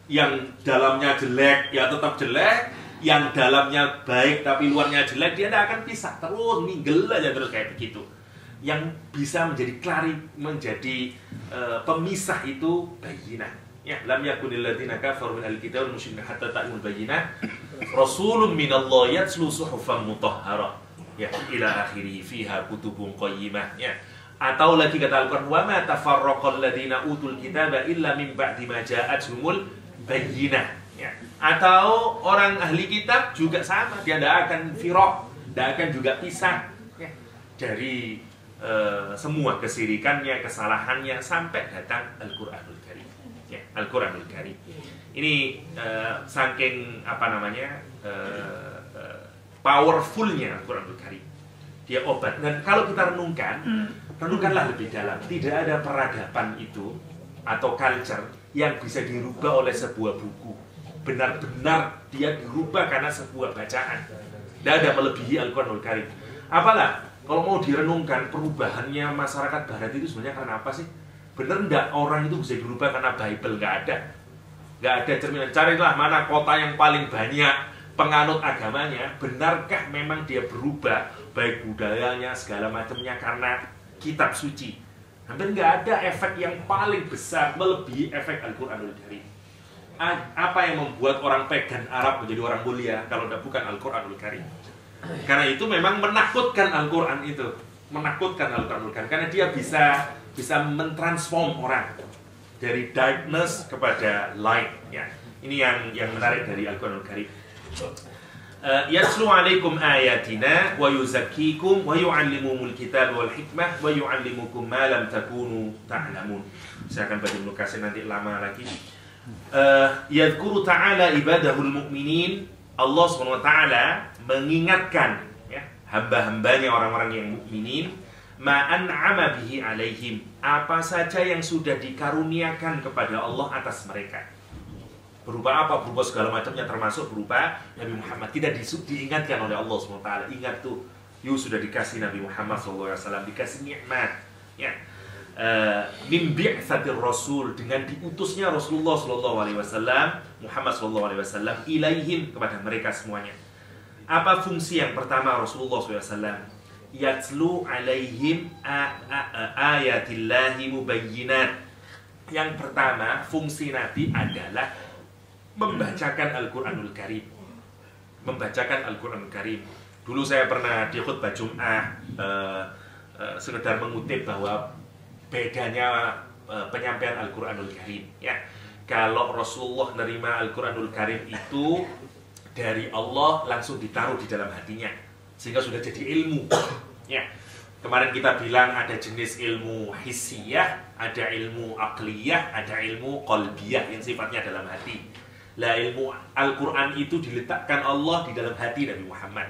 Yang dalamnya jelek, ya tetap jelek. Yang dalamnya baik, tapi luarnya jelek, dia tidak akan pisah. Terus, minggel aja terus kayak begitu. Yang bisa menjadi pemisah itu bayyinah. Ya, lam yakunil ladzina kafaru min al-kitab wal musyrikin hatta ta'lamul bayyinah. Rasulun minallahi yatslu suhufan mutahharah. Ya, ila akhirih fiha kutubun qayyimah. Ya. Atau lagi kata Al-Qur'an, wa ma tafarraqal ladzina utul kitaba illa min ba'di ma ja'atuhumul bayyinah. Ya. Atau orang ahli kitab juga sama, dia tidak akan firaq, tidak akan juga pisah, ya, dari semua kesirikannya, kesalahannya sampai datang Al-Qur'anul Karim. Ya, Al-Qur'anul Karim. Ini saking powerfulnya Al-Quranul Karim. Dia obat. Dan kalau kita renungkanlah lebih dalam. Tidak ada peradaban itu atau culture yang bisa dirubah oleh sebuah buku. Benar-benar dia dirubah karena sebuah bacaan. Tidak ada melebihi Al-Quranul Karim. Apalah, kalau mau direnungkan perubahannya masyarakat Barat itu sebenarnya karena apa sih? Benar enggak orang itu bisa dirubah karena Bible? Nggak ada. Nggak ada cerminan. Carilah mana kota yang paling banyak penganut agamanya, benarkah memang dia berubah baik budayanya segala macamnya karena kitab suci? Hampir nggak ada efek yang paling besar melebihi efek Al-Quranul Karim. Apa yang membuat orang pagan Arab menjadi orang mulia kalau bukan Al-Quranul Karim? Karena itu memang menakutkan Al-Quran itu, menakutkan Al-Quranul Karim karena dia bisa mentransform orang dari darkness kepada light. Ya, ini yang menarik dari Al-Quranul Karim. Yatslu alaikum ayatina wa yuzakkikum wa yu'allimukumul kitab wal hikmah wa yu'allimukum ma lam takunu ta'lamun. Saya akan baca dulu, kasih nanti lama lagi. Yadhkuru ta'ala ibadahul mu'minin. Allah SWT mengingatkan, ya, hamba-hambanya orang-orang yang mukminin, ma'an'ama bihi alaihim, apa saja yang sudah dikaruniakan kepada Allah atas mereka. Berupa apa? Berupa segala macamnya, termasuk berupa Nabi Muhammad. Tidak diingatkan oleh Allah SWT. Ingat tuh, sudah dikasih Nabi Muhammad SAW, dikasih nikmat. Ya, min bi'tsatir rasul, dengan diutusnya Rasulullah SAW, Muhammad SAW, ilaihim, kepada mereka semuanya. Apa fungsi yang pertama Rasulullah SAW? Yatlu alaihim ayatillahi mubayyinat. Yang pertama, fungsi Nabi adalah membacakan Al-Quranul Karim. Membacakan Al-Quranul Karim. Dulu saya pernah di khutbah Jum'ah sekedar mengutip bahwa bedanya penyampaian Al-Quranul Karim. Ya, kalau Rasulullah menerima Al-Quranul Karim itu dari Allah langsung ditaruh di dalam hatinya, sehingga sudah jadi ilmu. Ya, kemarin kita bilang ada jenis ilmu hissiyah, ada ilmu aqliyah, ada ilmu qalbiyah yang sifatnya dalam hati. Lah, ilmu Al-Quran itu diletakkan Allah di dalam hati Nabi Muhammad,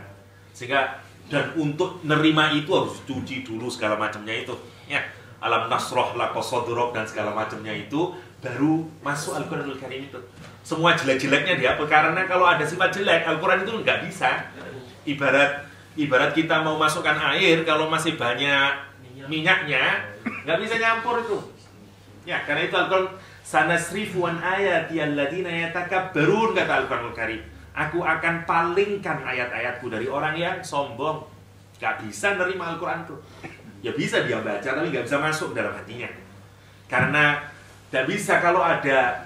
sehingga dan untuk nerima itu harus cuci dulu segala macamnya itu. Ya, alam nasroh laka sodrok dan segala macamnya itu baru masuk Al-Quranul Karim itu. Semua jelek-jeleknya dihapus, karena kalau ada sifat jelek Al-Quran itu nggak bisa. Ibarat kita mau masukkan air, kalau masih banyak minyaknya nggak bisa nyampur itu. Ya, karena itu Al-Quran sanasrifu an ayati alladziina yatakabbarun, kata Al-Quranul Karim. Aku akan palingkan ayat-ayatku dari orang yang sombong. Gak bisa nerima Al-Quran tuh. Ya bisa dia baca, tapi gak bisa masuk dalam hatinya. Karena gak bisa kalau ada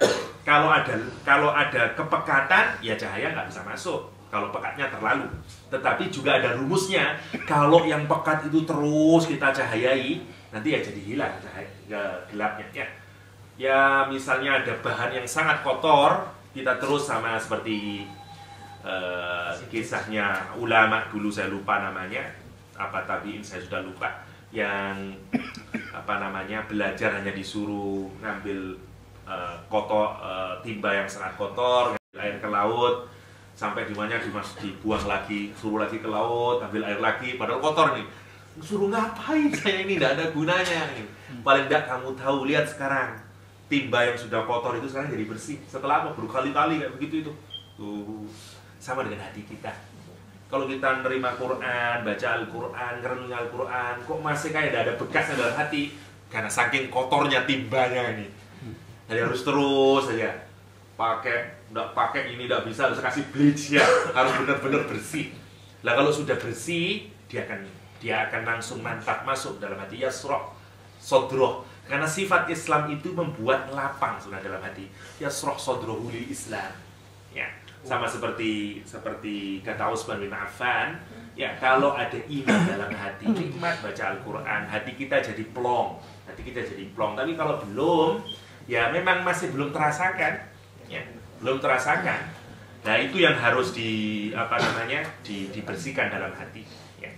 kepekatan, ya cahaya gak bisa masuk. Kalau pekatnya terlalu. Tetapi juga ada rumusnya. Kalau yang pekat itu terus kita cahayai, nanti ya jadi hilang gelapnya. Ya misalnya ada bahan yang sangat kotor, kita terus sama seperti kisahnya ulama dulu, saya lupa namanya, apa tabiin saya sudah lupa, yang belajar hanya disuruh ngambil timba yang sangat kotor, ngambil air ke laut, sampai dimana dibuang lagi, suruh lagi ke laut, ambil air lagi, padahal kotor nih. Suruh ngapain saya ini, tidak ada gunanya. Paling tidak kamu tahu, lihat sekarang timba yang sudah kotor itu sekarang jadi bersih. Setelah apa? Berkali-kali kayak begitu itu. Tuh, sama dengan hati kita. Kalau kita nerima Quran, baca Al-Quran, ngerenungi Al-Quran, kok masih kayak ada bekasnya dalam hati? Karena saking kotornya timbanya ini. Jadi harus terus saja pakai ini tidak bisa, harus kasih bleach ya, harus benar-benar bersih. Lah kalau sudah bersih, dia akan langsung mantap masuk dalam hati, yasroh sodroh. Karena sifat Islam itu membuat lapang sudah dalam hati. Yasroh sodrohu lil Islam. Ya, sama seperti kata Utsman bin Affan, ya kalau ada iman dalam hati, nikmat baca Al-Quran, hati kita jadi plong. Tapi kalau belum, ya memang masih belum terasakan, ya, belum terasakan. Nah, itu yang harus dibersihkan dalam hati, ya.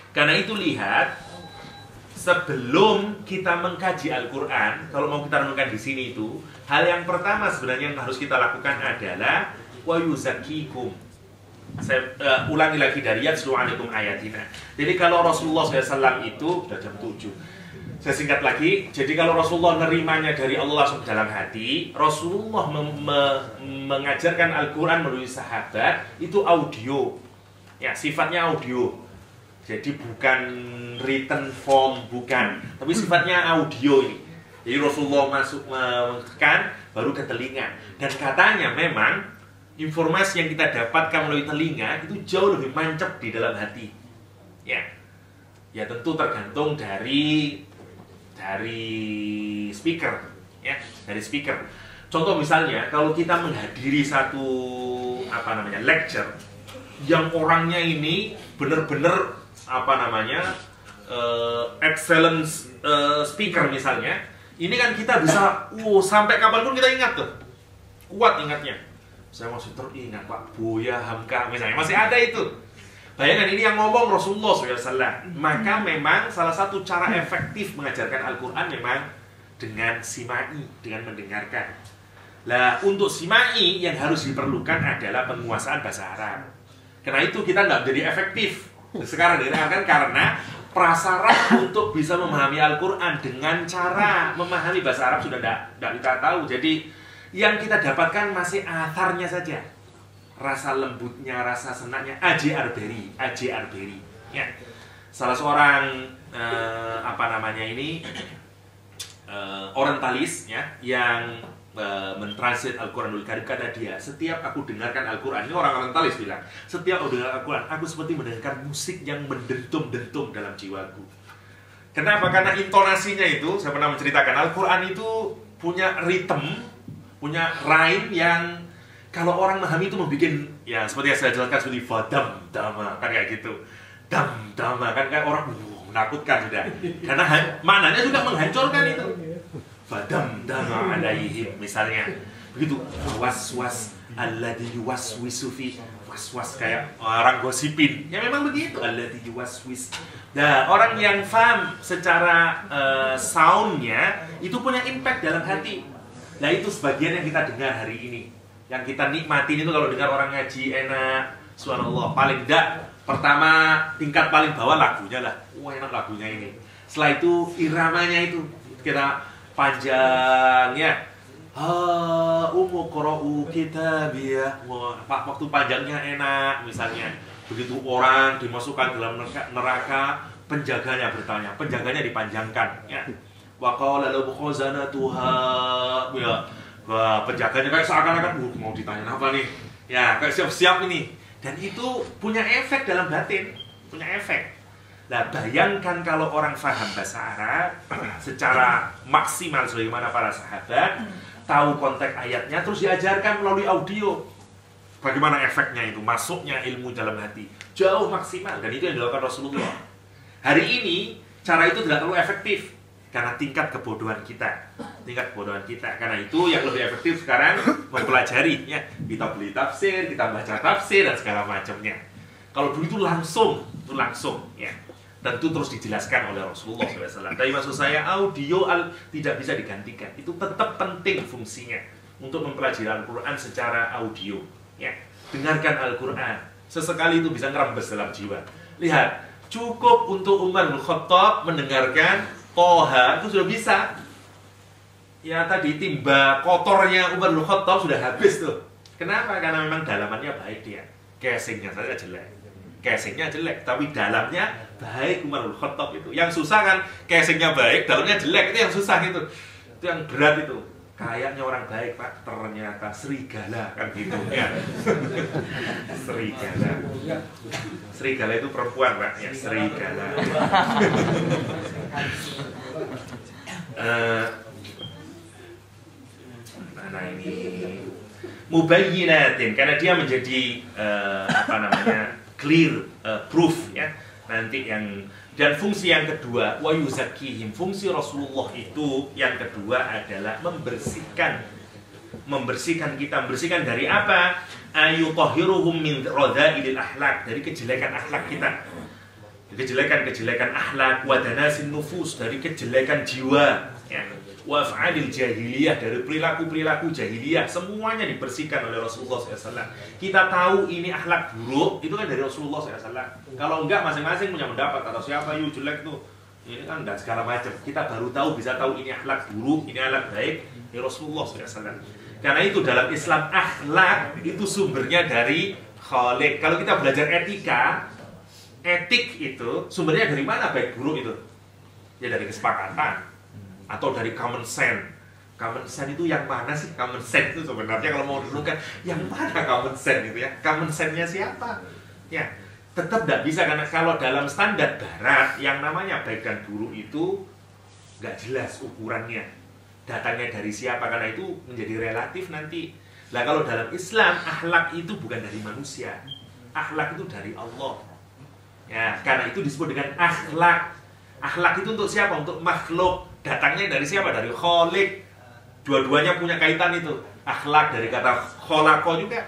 Karena itu lihat, sebelum kita mengkaji Al-Quran, kalau mau kita renungkan di sini itu, hal yang pertama sebenarnya yang harus kita lakukan adalah wa yuzakkikum. Saya ulangi lagi dari yatslu alaikum ayatina. Jadi kalau Rasulullah SAW itu sudah jam 7. Saya singkat lagi. Jadi kalau Rasulullah nerimanya dari Allah langsung dalam hati, Rasulullah mengajarkan Al-Quran melalui sahabat itu audio. Ya, sifatnya audio. Jadi bukan written form, bukan, tapi sifatnya audio ini. Jadi Rasulullah masukkan baru ke telinga. Dan katanya memang informasi yang kita dapatkan melalui telinga itu jauh lebih mancep di dalam hati. Ya, ya tentu tergantung dari speaker, ya, dari speaker. Contoh misalnya kalau kita menghadiri satu lecture yang orangnya ini benar-benar excellence speaker misalnya, ini kan kita bisa sampai kapanpun kita ingat tuh, kuat ingatnya. Saya masih teringat Pak Buya Hamka misalnya, masih ada itu. Bayangkan ini yang ngomong Rasulullah SAW. Maka memang salah satu cara efektif mengajarkan Al-Quran memang dengan simai, dengan mendengarkan. Lah untuk simai yang harus diperlukan adalah penguasaan bahasa Arab. Karena itu kita nggak jadi efektif Sekarang didengarkan karena prasyarat untuk bisa memahami Al-Quran dengan cara memahami bahasa Arab sudah tidak kita tahu. Jadi yang kita dapatkan masih atharnya saja, rasa lembutnya, rasa senaknya. A.J. Arberi ya. Salah seorang orientalis ya, yang mentranslate Al-Quranul Karim. Kata dia, setiap aku dengarkan Al-Quran, ini orang orientalis bilang, setiap aku dengar Al-Quran, aku seperti mendengarkan musik yang mendentum-dentum dalam jiwaku. Kenapa? Karena intonasinya itu, saya pernah menceritakan, Al-Quran itu punya ritme, punya rhyme yang kalau orang memahami itu membuat, ya seperti yang saya jelaskan, seperti fadam dama, kan kayak gitu. Dam dama, kan kayak orang menakutkan sudah. Karena maknanya juga menghancurkan itu. Fadam dama alaihim, misalnya begitu. Was-was alladhi yuwaswisu fi, was-was kayak orang gosipin. Ya memang begitu, alladhi yuwaswis. Nah, orang yang paham secara soundnya itu punya impact dalam hati. Nah, itu sebagian yang kita dengar hari ini, yang kita nikmatin itu. Kalau dengar orang ngaji enak, subhanallah. Paling enggak, pertama tingkat paling bawah lagunya lah. Wah, enak lagunya ini. Setelah itu iramanya itu kita panjangnya, qra'u kitabiyah. Wah, waktu panjangnya enak misalnya. Begitu orang dimasukkan dalam neraka, penjaganya bertanya, penjaganya dipanjangkan ya. Wa qala lahu khazanatuha, ya. Wah, penjaganya kayak seakan-akan mau ditanya apa nih? Ya, kayak siap-siap ini. Dan itu punya efek dalam batin, punya efek. Nah, bayangkan kalau orang paham bahasa Arab secara maksimal sebagaimana para sahabat, tahu konteks ayatnya, terus diajarkan melalui audio. Bagaimana efeknya itu, masuknya ilmu dalam hati. Jauh maksimal, dan itu yang dilakukan Rasulullah. Hari ini, cara itu tidak terlalu efektif. Karena tingkat kebodohan kita. Karena itu yang lebih efektif sekarang mempelajari. Ya. Kita beli tafsir, kita baca tafsir, dan segala macamnya. Kalau dulu itu langsung. Ya. Dan itu terus dijelaskan oleh Rasulullah SAW. Tapi maksud saya, audio tidak bisa digantikan. Itu tetap penting fungsinya untuk mempelajari Al-Quran secara audio. Ya. Dengarkan Al-Quran. Sesekali itu bisa ngerembes dalam jiwa. Lihat, cukup untuk Umar bin Khattab mendengarkan Toha, itu sudah bisa. Ya tadi timba kotornya Umar bin Khattab sudah habis tuh. Kenapa? Karena memang dalamannya baik dia. Casingnya saja jelek. Casingnya jelek, tapi dalamnya baik Umar bin Khattab itu. Yang susah kan casingnya baik, dalamnya jelek, itu yang susah itu. Itu yang berat itu. Kayaknya orang baik, Pak, ternyata serigala kan gitu ya. Serigala itu perempuan, Pak, ya, serigala. Mana ini? Mubayyinatin, karena dia menjadi clear, proof ya. Nanti yang dan fungsi yang kedua, wa yuzakkihim, fungsi Rasulullah itu yang kedua adalah membersihkan kita. Membersihkan dari apa? Ayutahhiruhum min radha'ilil akhlaq, dari kejelekan akhlak kita. Kejelekan akhlak, wa danasin nufus, dari kejelekan jiwa ya. Wa af'alil jahiliyah, dari perilaku jahiliyah, semuanya dibersihkan oleh Rasulullah SAW. Kita tahu ini akhlak buruk, itu kan dari Rasulullah SAW. Kalau enggak, masing-masing punya pendapat, atau siapa yuk jelek tuh, ini kan enggak segala macam. Kita baru tahu, bisa tahu ini akhlak buruk, ini akhlak baik, ini Rasulullah SAW. Karena itu dalam Islam, akhlak itu sumbernya dari Khaliq. Kalau kita belajar etika, etik itu sumbernya dari mana baik buruk itu? Ya dari kesepakatan atau dari common sense. Common sense itu yang mana sih? Common sense itu sebenarnya kalau mau ditentukan yang mana common sense itu ya? Common sense-nya siapa? Ya, tetap tidak bisa, karena kalau dalam standar barat yang namanya baik dan buruk itu nggak jelas ukurannya. Datangnya dari siapa? Karena itu menjadi relatif nanti. Nah, kalau dalam Islam akhlak itu bukan dari manusia. Akhlak itu dari Allah. Ya, karena itu disebut dengan akhlak. Akhlak itu untuk siapa? Untuk makhluk. Datangnya dari siapa? Dari Khaliq. Dua-duanya punya kaitan itu. Akhlak dari kata kholaqo juga.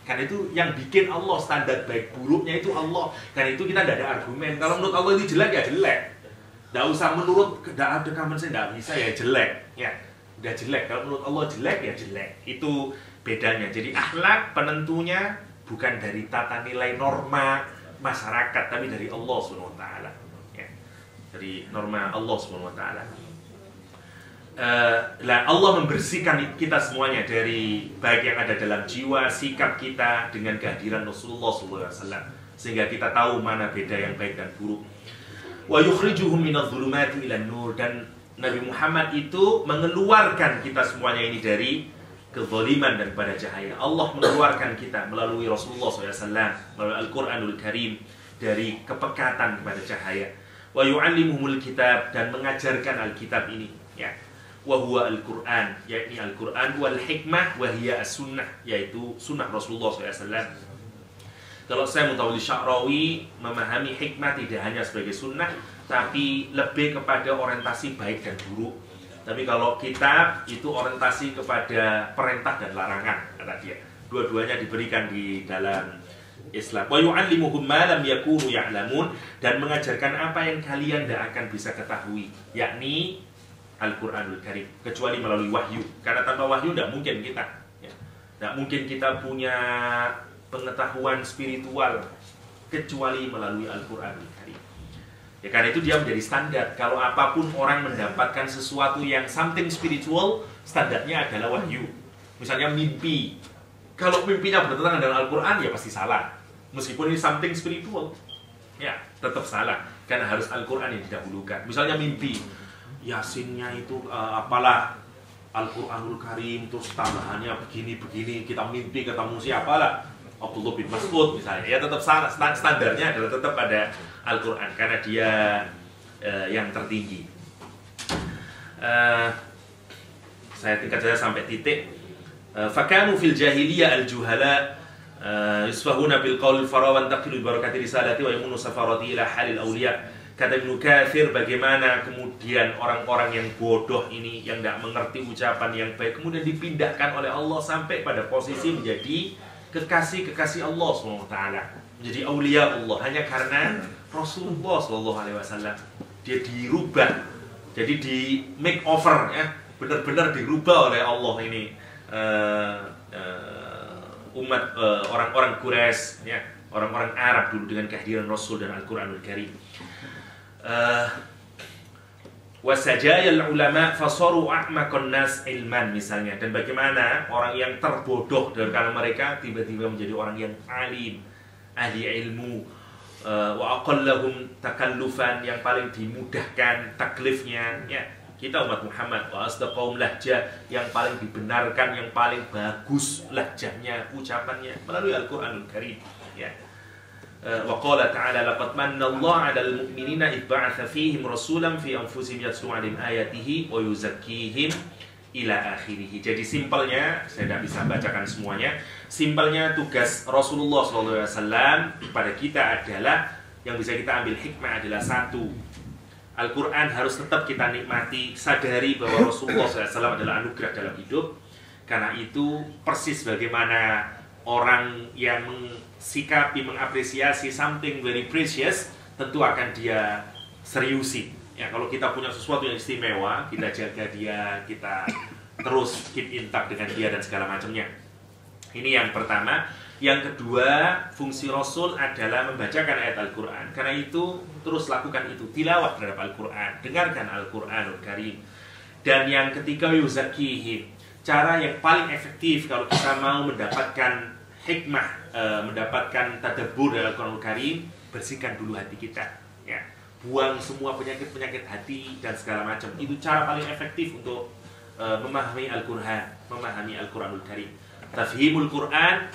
Karena itu yang bikin Allah, standar baik buruknya itu Allah. Karena itu kita tidak ada argumen. Kalau menurut Allah itu jelek ya jelek. Tidak usah menurut, tidak ada common sense, tidak bisa ya jelek. Ya, udah jelek. Kalau menurut Allah jelek ya jelek. Itu bedanya. Jadi akhlak penentunya bukan dari tata nilai norma, masyarakat, tapi dari Allah Subhanahu wa taala. Ya. Dari norma Allah Subhanahu wa taala. Allah membersihkan kita semuanya dari baik yang ada dalam jiwa, sikap kita dengan kehadiran Rasulullah SAW, sehingga kita tahu mana beda yang baik dan buruk. Wa yukhrijuhum minadh-dhulumati ilan nur, dan Nabi Muhammad itu mengeluarkan kita semuanya ini dari kezaliman dan pada cahaya. Allah mengeluarkan kita melalui Rasulullah SAW, melalui Al-Quranul Karim, dari kepekatan kepada cahaya. Wa yu'allimuhumul kitab, dan mengajarkan Alkitab ini, ya. Wa huwa Al-Quran, yakni Al-Quran, wal hikmah wa hiya as-sunnah, yaitu sunnah Rasulullah SAW. Kalau saya Mutawalli Sya'rawi memahami hikmah tidak hanya sebagai sunnah, tapi lebih kepada orientasi baik dan buruk. Tapi kalau kitab itu orientasi kepada perintah dan larangan, kata dia. Dua-duanya diberikan di dalam Islam. Wa yu'allimuhum ma lam yakunu ya'lamun, dan mengajarkan apa yang kalian tidak akan bisa ketahui, yakni Al-Quranul Karim, kecuali melalui wahyu. Karena tanpa wahyu tidak mungkin kita, ya. Tidak mungkin kita punya pengetahuan spiritual kecuali melalui Al-Quranul Karim. Ya, karena itu dia menjadi standar. Kalau apapun orang mendapatkan sesuatu yang something spiritual, standarnya adalah wahyu. Misalnya mimpi. Kalau mimpinya bertentangan dengan Al-Quran, ya pasti salah. Meskipun ini something spiritual, ya tetap salah. Karena harus Al-Quran yang didahulukan. Misalnya mimpi, Yasinnya itu apalah Al-Quranul Karim, terus tambahannya begini-begini, kita mimpi ketemu siapalah Abdullah bin Mas'ud misalnya, ya tetap salah. Standarnya adalah tetap pada Al-Quran, karena dia yang tertinggi. Saya tingkat saja sampai titik. Fakanu fil jahiliyah al-juhala yusfahuna bil qawl farawan taqilu barakati risalati wa yamunu safarati ila halil awliya. Kata Ibnu Katsir, bagaimana kemudian orang-orang yang bodoh ini, yang tidak mengerti ucapan yang baik, kemudian dipindahkan oleh Allah sampai pada posisi menjadi kekasih-kekasih Allah SWT, menjadi aulia Allah, hanya karena Rasulullah SAW. Dia dirubah, jadi di make over, ya, benar-benar dirubah oleh Allah ini, umat orang-orang Quraisy, ya, orang-orang Arab dulu dengan kehadiran Rasul dan Al-Quranul Karim. Wasajayal ulama fasaru a'maqan nas ilman, misalnya, dan bagaimana orang yang terbodoh dari kalangan mereka tiba-tiba menjadi orang yang alim, ahli ilmu, wa aqallahum takallufan, yang paling dimudahkan taklifnya, ya, kita umat Muhammad, wa asdaqahum lahjah, yang paling dibenarkan, yang paling bagus lahjahnya, ucapannya melalui Al-Quranul Karim, ya. Wa qala ta'ala laqad manna Allah 'alal mu'minina idh ba'atsa fihim rasulan fi anfusihim yatlu 'alaihim ayatihi wa yuzakkihim ila akhirih. Jadi simpelnya, saya tidak bisa bacakan semuanya. Simpelnya tugas Rasulullah SAW pada kita adalah, yang bisa kita ambil hikmah adalah satu, Al-Quran harus tetap kita nikmati, sadari bahwa Rasulullah SAW adalah anugerah dalam hidup. Karena itu persis bagaimana orang yang sikapi, mengapresiasi something very precious, tentu akan dia seriusi. Ya, kalau kita punya sesuatu yang istimewa, kita jaga dia, kita terus keep in touch dengan dia dan segala macamnya. Ini yang pertama. Yang kedua, fungsi Rasul adalah membacakan ayat Al-Quran. Karena itu, terus lakukan itu, tilawah terhadap Al-Quran, dengarkan Al-Quranul Karim. Dan yang ketiga, yuzakihim. Cara yang paling efektif kalau kita mau mendapatkan hikmah, mendapatkan tadabbur dari Al-Quranul Karim, bersihkan dulu hati kita, ya. Buang semua penyakit-penyakit hati dan segala macam. Itu cara paling efektif untuk memahami Al-Quran, memahami Al-Quranul Karim. Tafhimul Quran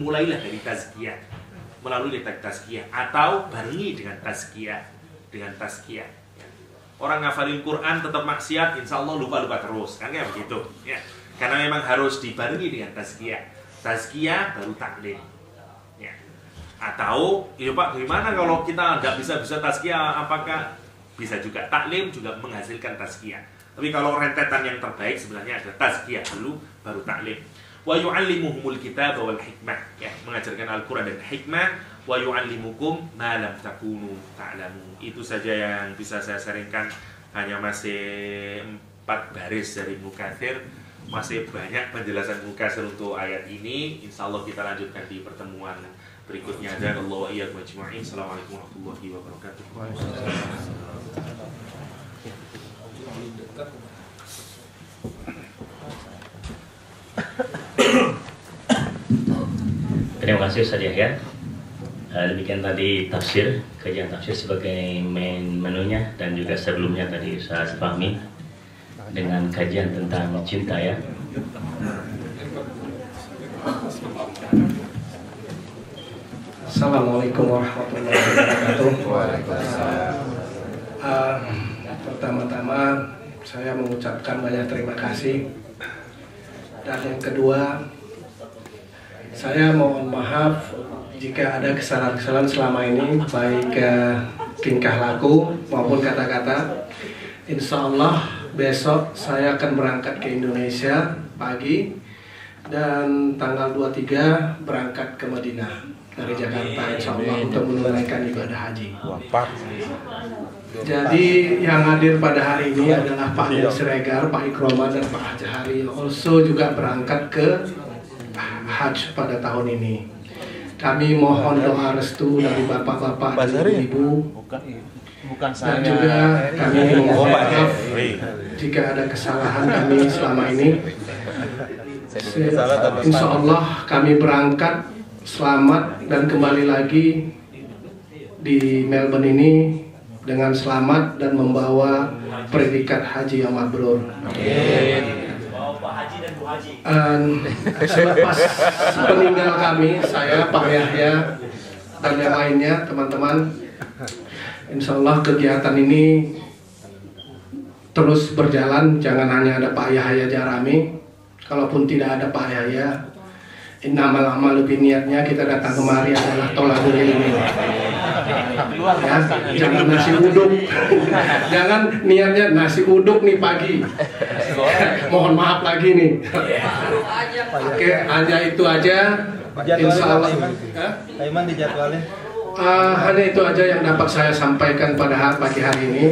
mulailah dari tazkiyah, melalui tazkiyah, atau barengi dengan tazkiyah, ya. Orang ngafalin Quran tetap maksiat, insya Allah lupa-lupa terus, kan kayak begitu, ya. Karena memang harus dibarengi dengan tazkiyah. Tazkiyah baru taklim, ya. Atau, ya Pak, gimana kalau kita nggak bisa tazkiyah? Apakah bisa juga taklim juga menghasilkan tazkiyah? Tapi kalau rentetan yang terbaik sebenarnya ada tazkiyah dulu, baru taklim. Wa yu'allimuhumul kitab wal hikmah, ya, mengajarkan Al-Quran dan hikmah. Wa yu'allimukum ma lam takunu ta'lamun. Itu saja yang bisa saya sharingkan. Hanya masih 4 baris dari Ibnu Katsir. Masih banyak penjelasan Ibnu Katsir untuk ayat ini. Insya Allah kita lanjutkan di pertemuan berikutnya. Dan Allah wa iyyakum ajma'in. Assalamualaikum warahmatullahi wabarakatuh. Terima kasih Ustaz Yahya. Demikian tadi tafsir, kajian tafsir sebagai main menunya, dan juga sebelumnya tadi Ustaz Fahmi dengan kajian tentang cinta ya. Assalamualaikum warahmatullahi wabarakatuh. Pertama-tama saya mengucapkan banyak terima kasih, dan yang kedua saya mohon maaf jika ada kesalahan-kesalahan selama ini, baik tingkah laku maupun kata-kata. Insya Allah besok saya akan berangkat ke Indonesia pagi, dan tanggal 23 berangkat ke Madinah dari Jakarta, insya Allah, untuk menunaikan ibadah haji. Jadi yang hadir pada hari ini adalah Pak Anies Siregar, Pak Ikroman, dan Pak Hajahari, also juga berangkat ke Hajj pada tahun ini. Kami mohon doa restu dari bapak-bapak dan ibu, dan juga kami mohon maaf jika ada kesalahan kami selama ini. Insya Allah kami berangkat selamat dan kembali lagi di Melbourne ini dengan selamat dan membawa predikat haji yang mabrur. Selepas peninggal kami, saya, Pak Yahya, dan yang lainnya, teman-teman, insya Allah kegiatan ini terus berjalan. Jangan hanya ada Pak Yahya Jarami, kalaupun tidak ada Pak Yahya, innamal a'malu binniyatnya, kita datang kemari adalah tolabul ilmi. Ya, jangan nasi uduk, jangan niatnya nasi uduk nih pagi. Mohon maaf lagi nih. Oke, hanya itu aja. Insya Allah. Aiman dijadwalin. Hanya itu aja yang dapat saya sampaikan pada pagi hari ini.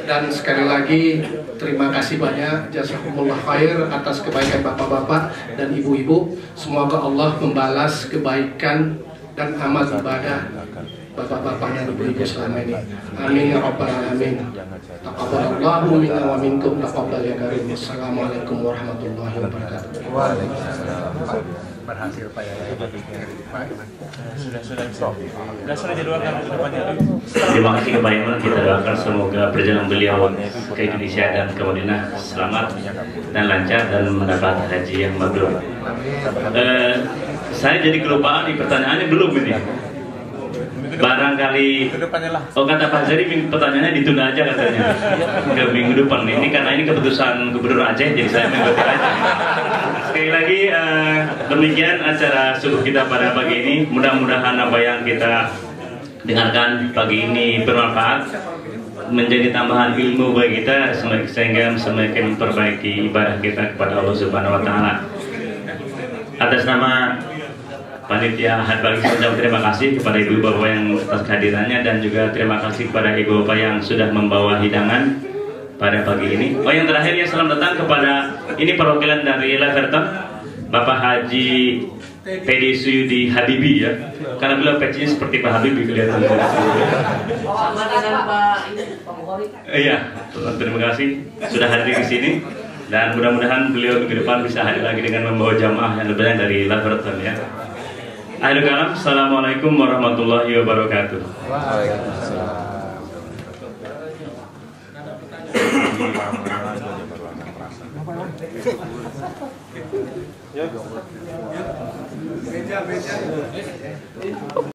Dan sekali lagi terima kasih banyak, jazakumullah khair atas kebaikan bapak-bapak dan ibu-ibu. Semoga Allah membalas kebaikan dan amal ibadah bapak-bapak dan ibu-ibu selama ini. Amin ya rabbal alamin. Taqabbalallahu minna wa minkum, taqabbal ya karim. Assalamualaikum warahmatullahi wabarakatuh. Waalaikumsalam. Berhasil Pak ya. Sudah jadwalkan ke depannya. Terima kasih Pak Iman. Kita doakan semoga perjalanan beliau ke Indonesia dan ke Madinah selamat dan lancar dan mendapat haji yang mabrur. Saya jadi kelupaan di pertanyaannya belum ini. Barangkali kata Pak Zari pertanyaannya ditunda aja katanya ke minggu depan. Ini karena ini keputusan Gubernur Aceh, jadi saya mengikuti aja. Sekali lagi demikian acara subuh kita pada pagi ini. Mudah-mudahan apa yang kita dengarkan pagi ini bermanfaat, menjadi tambahan ilmu bagi kita sehingga semakin memperbaiki ibadah kita kepada Allah Subhanahu Wa Taala. Atas nama panitia Ahad Pagi saya terima kasih kepada ibu bapak yang atas kehadirannya, dan juga terima kasih kepada ibu bapak yang sudah membawa hidangan pada pagi ini. Oh, yang terakhir ya, selamat datang kepada ini perwakilan dari Leverton, Bapak Haji PD Suyudi Habibi ya, karena beliau pecinya seperti Pak Habibi kelihatan. Iya, terima kasih sudah hadir di sini, dan mudah-mudahan beliau minggu depan bisa hadir lagi dengan membawa jamaah yang lebih banyak dari Leverton ya. Akhirul kalam, assalamualaikum warahmatullahi wabarakatuh. Waalaikumsalam.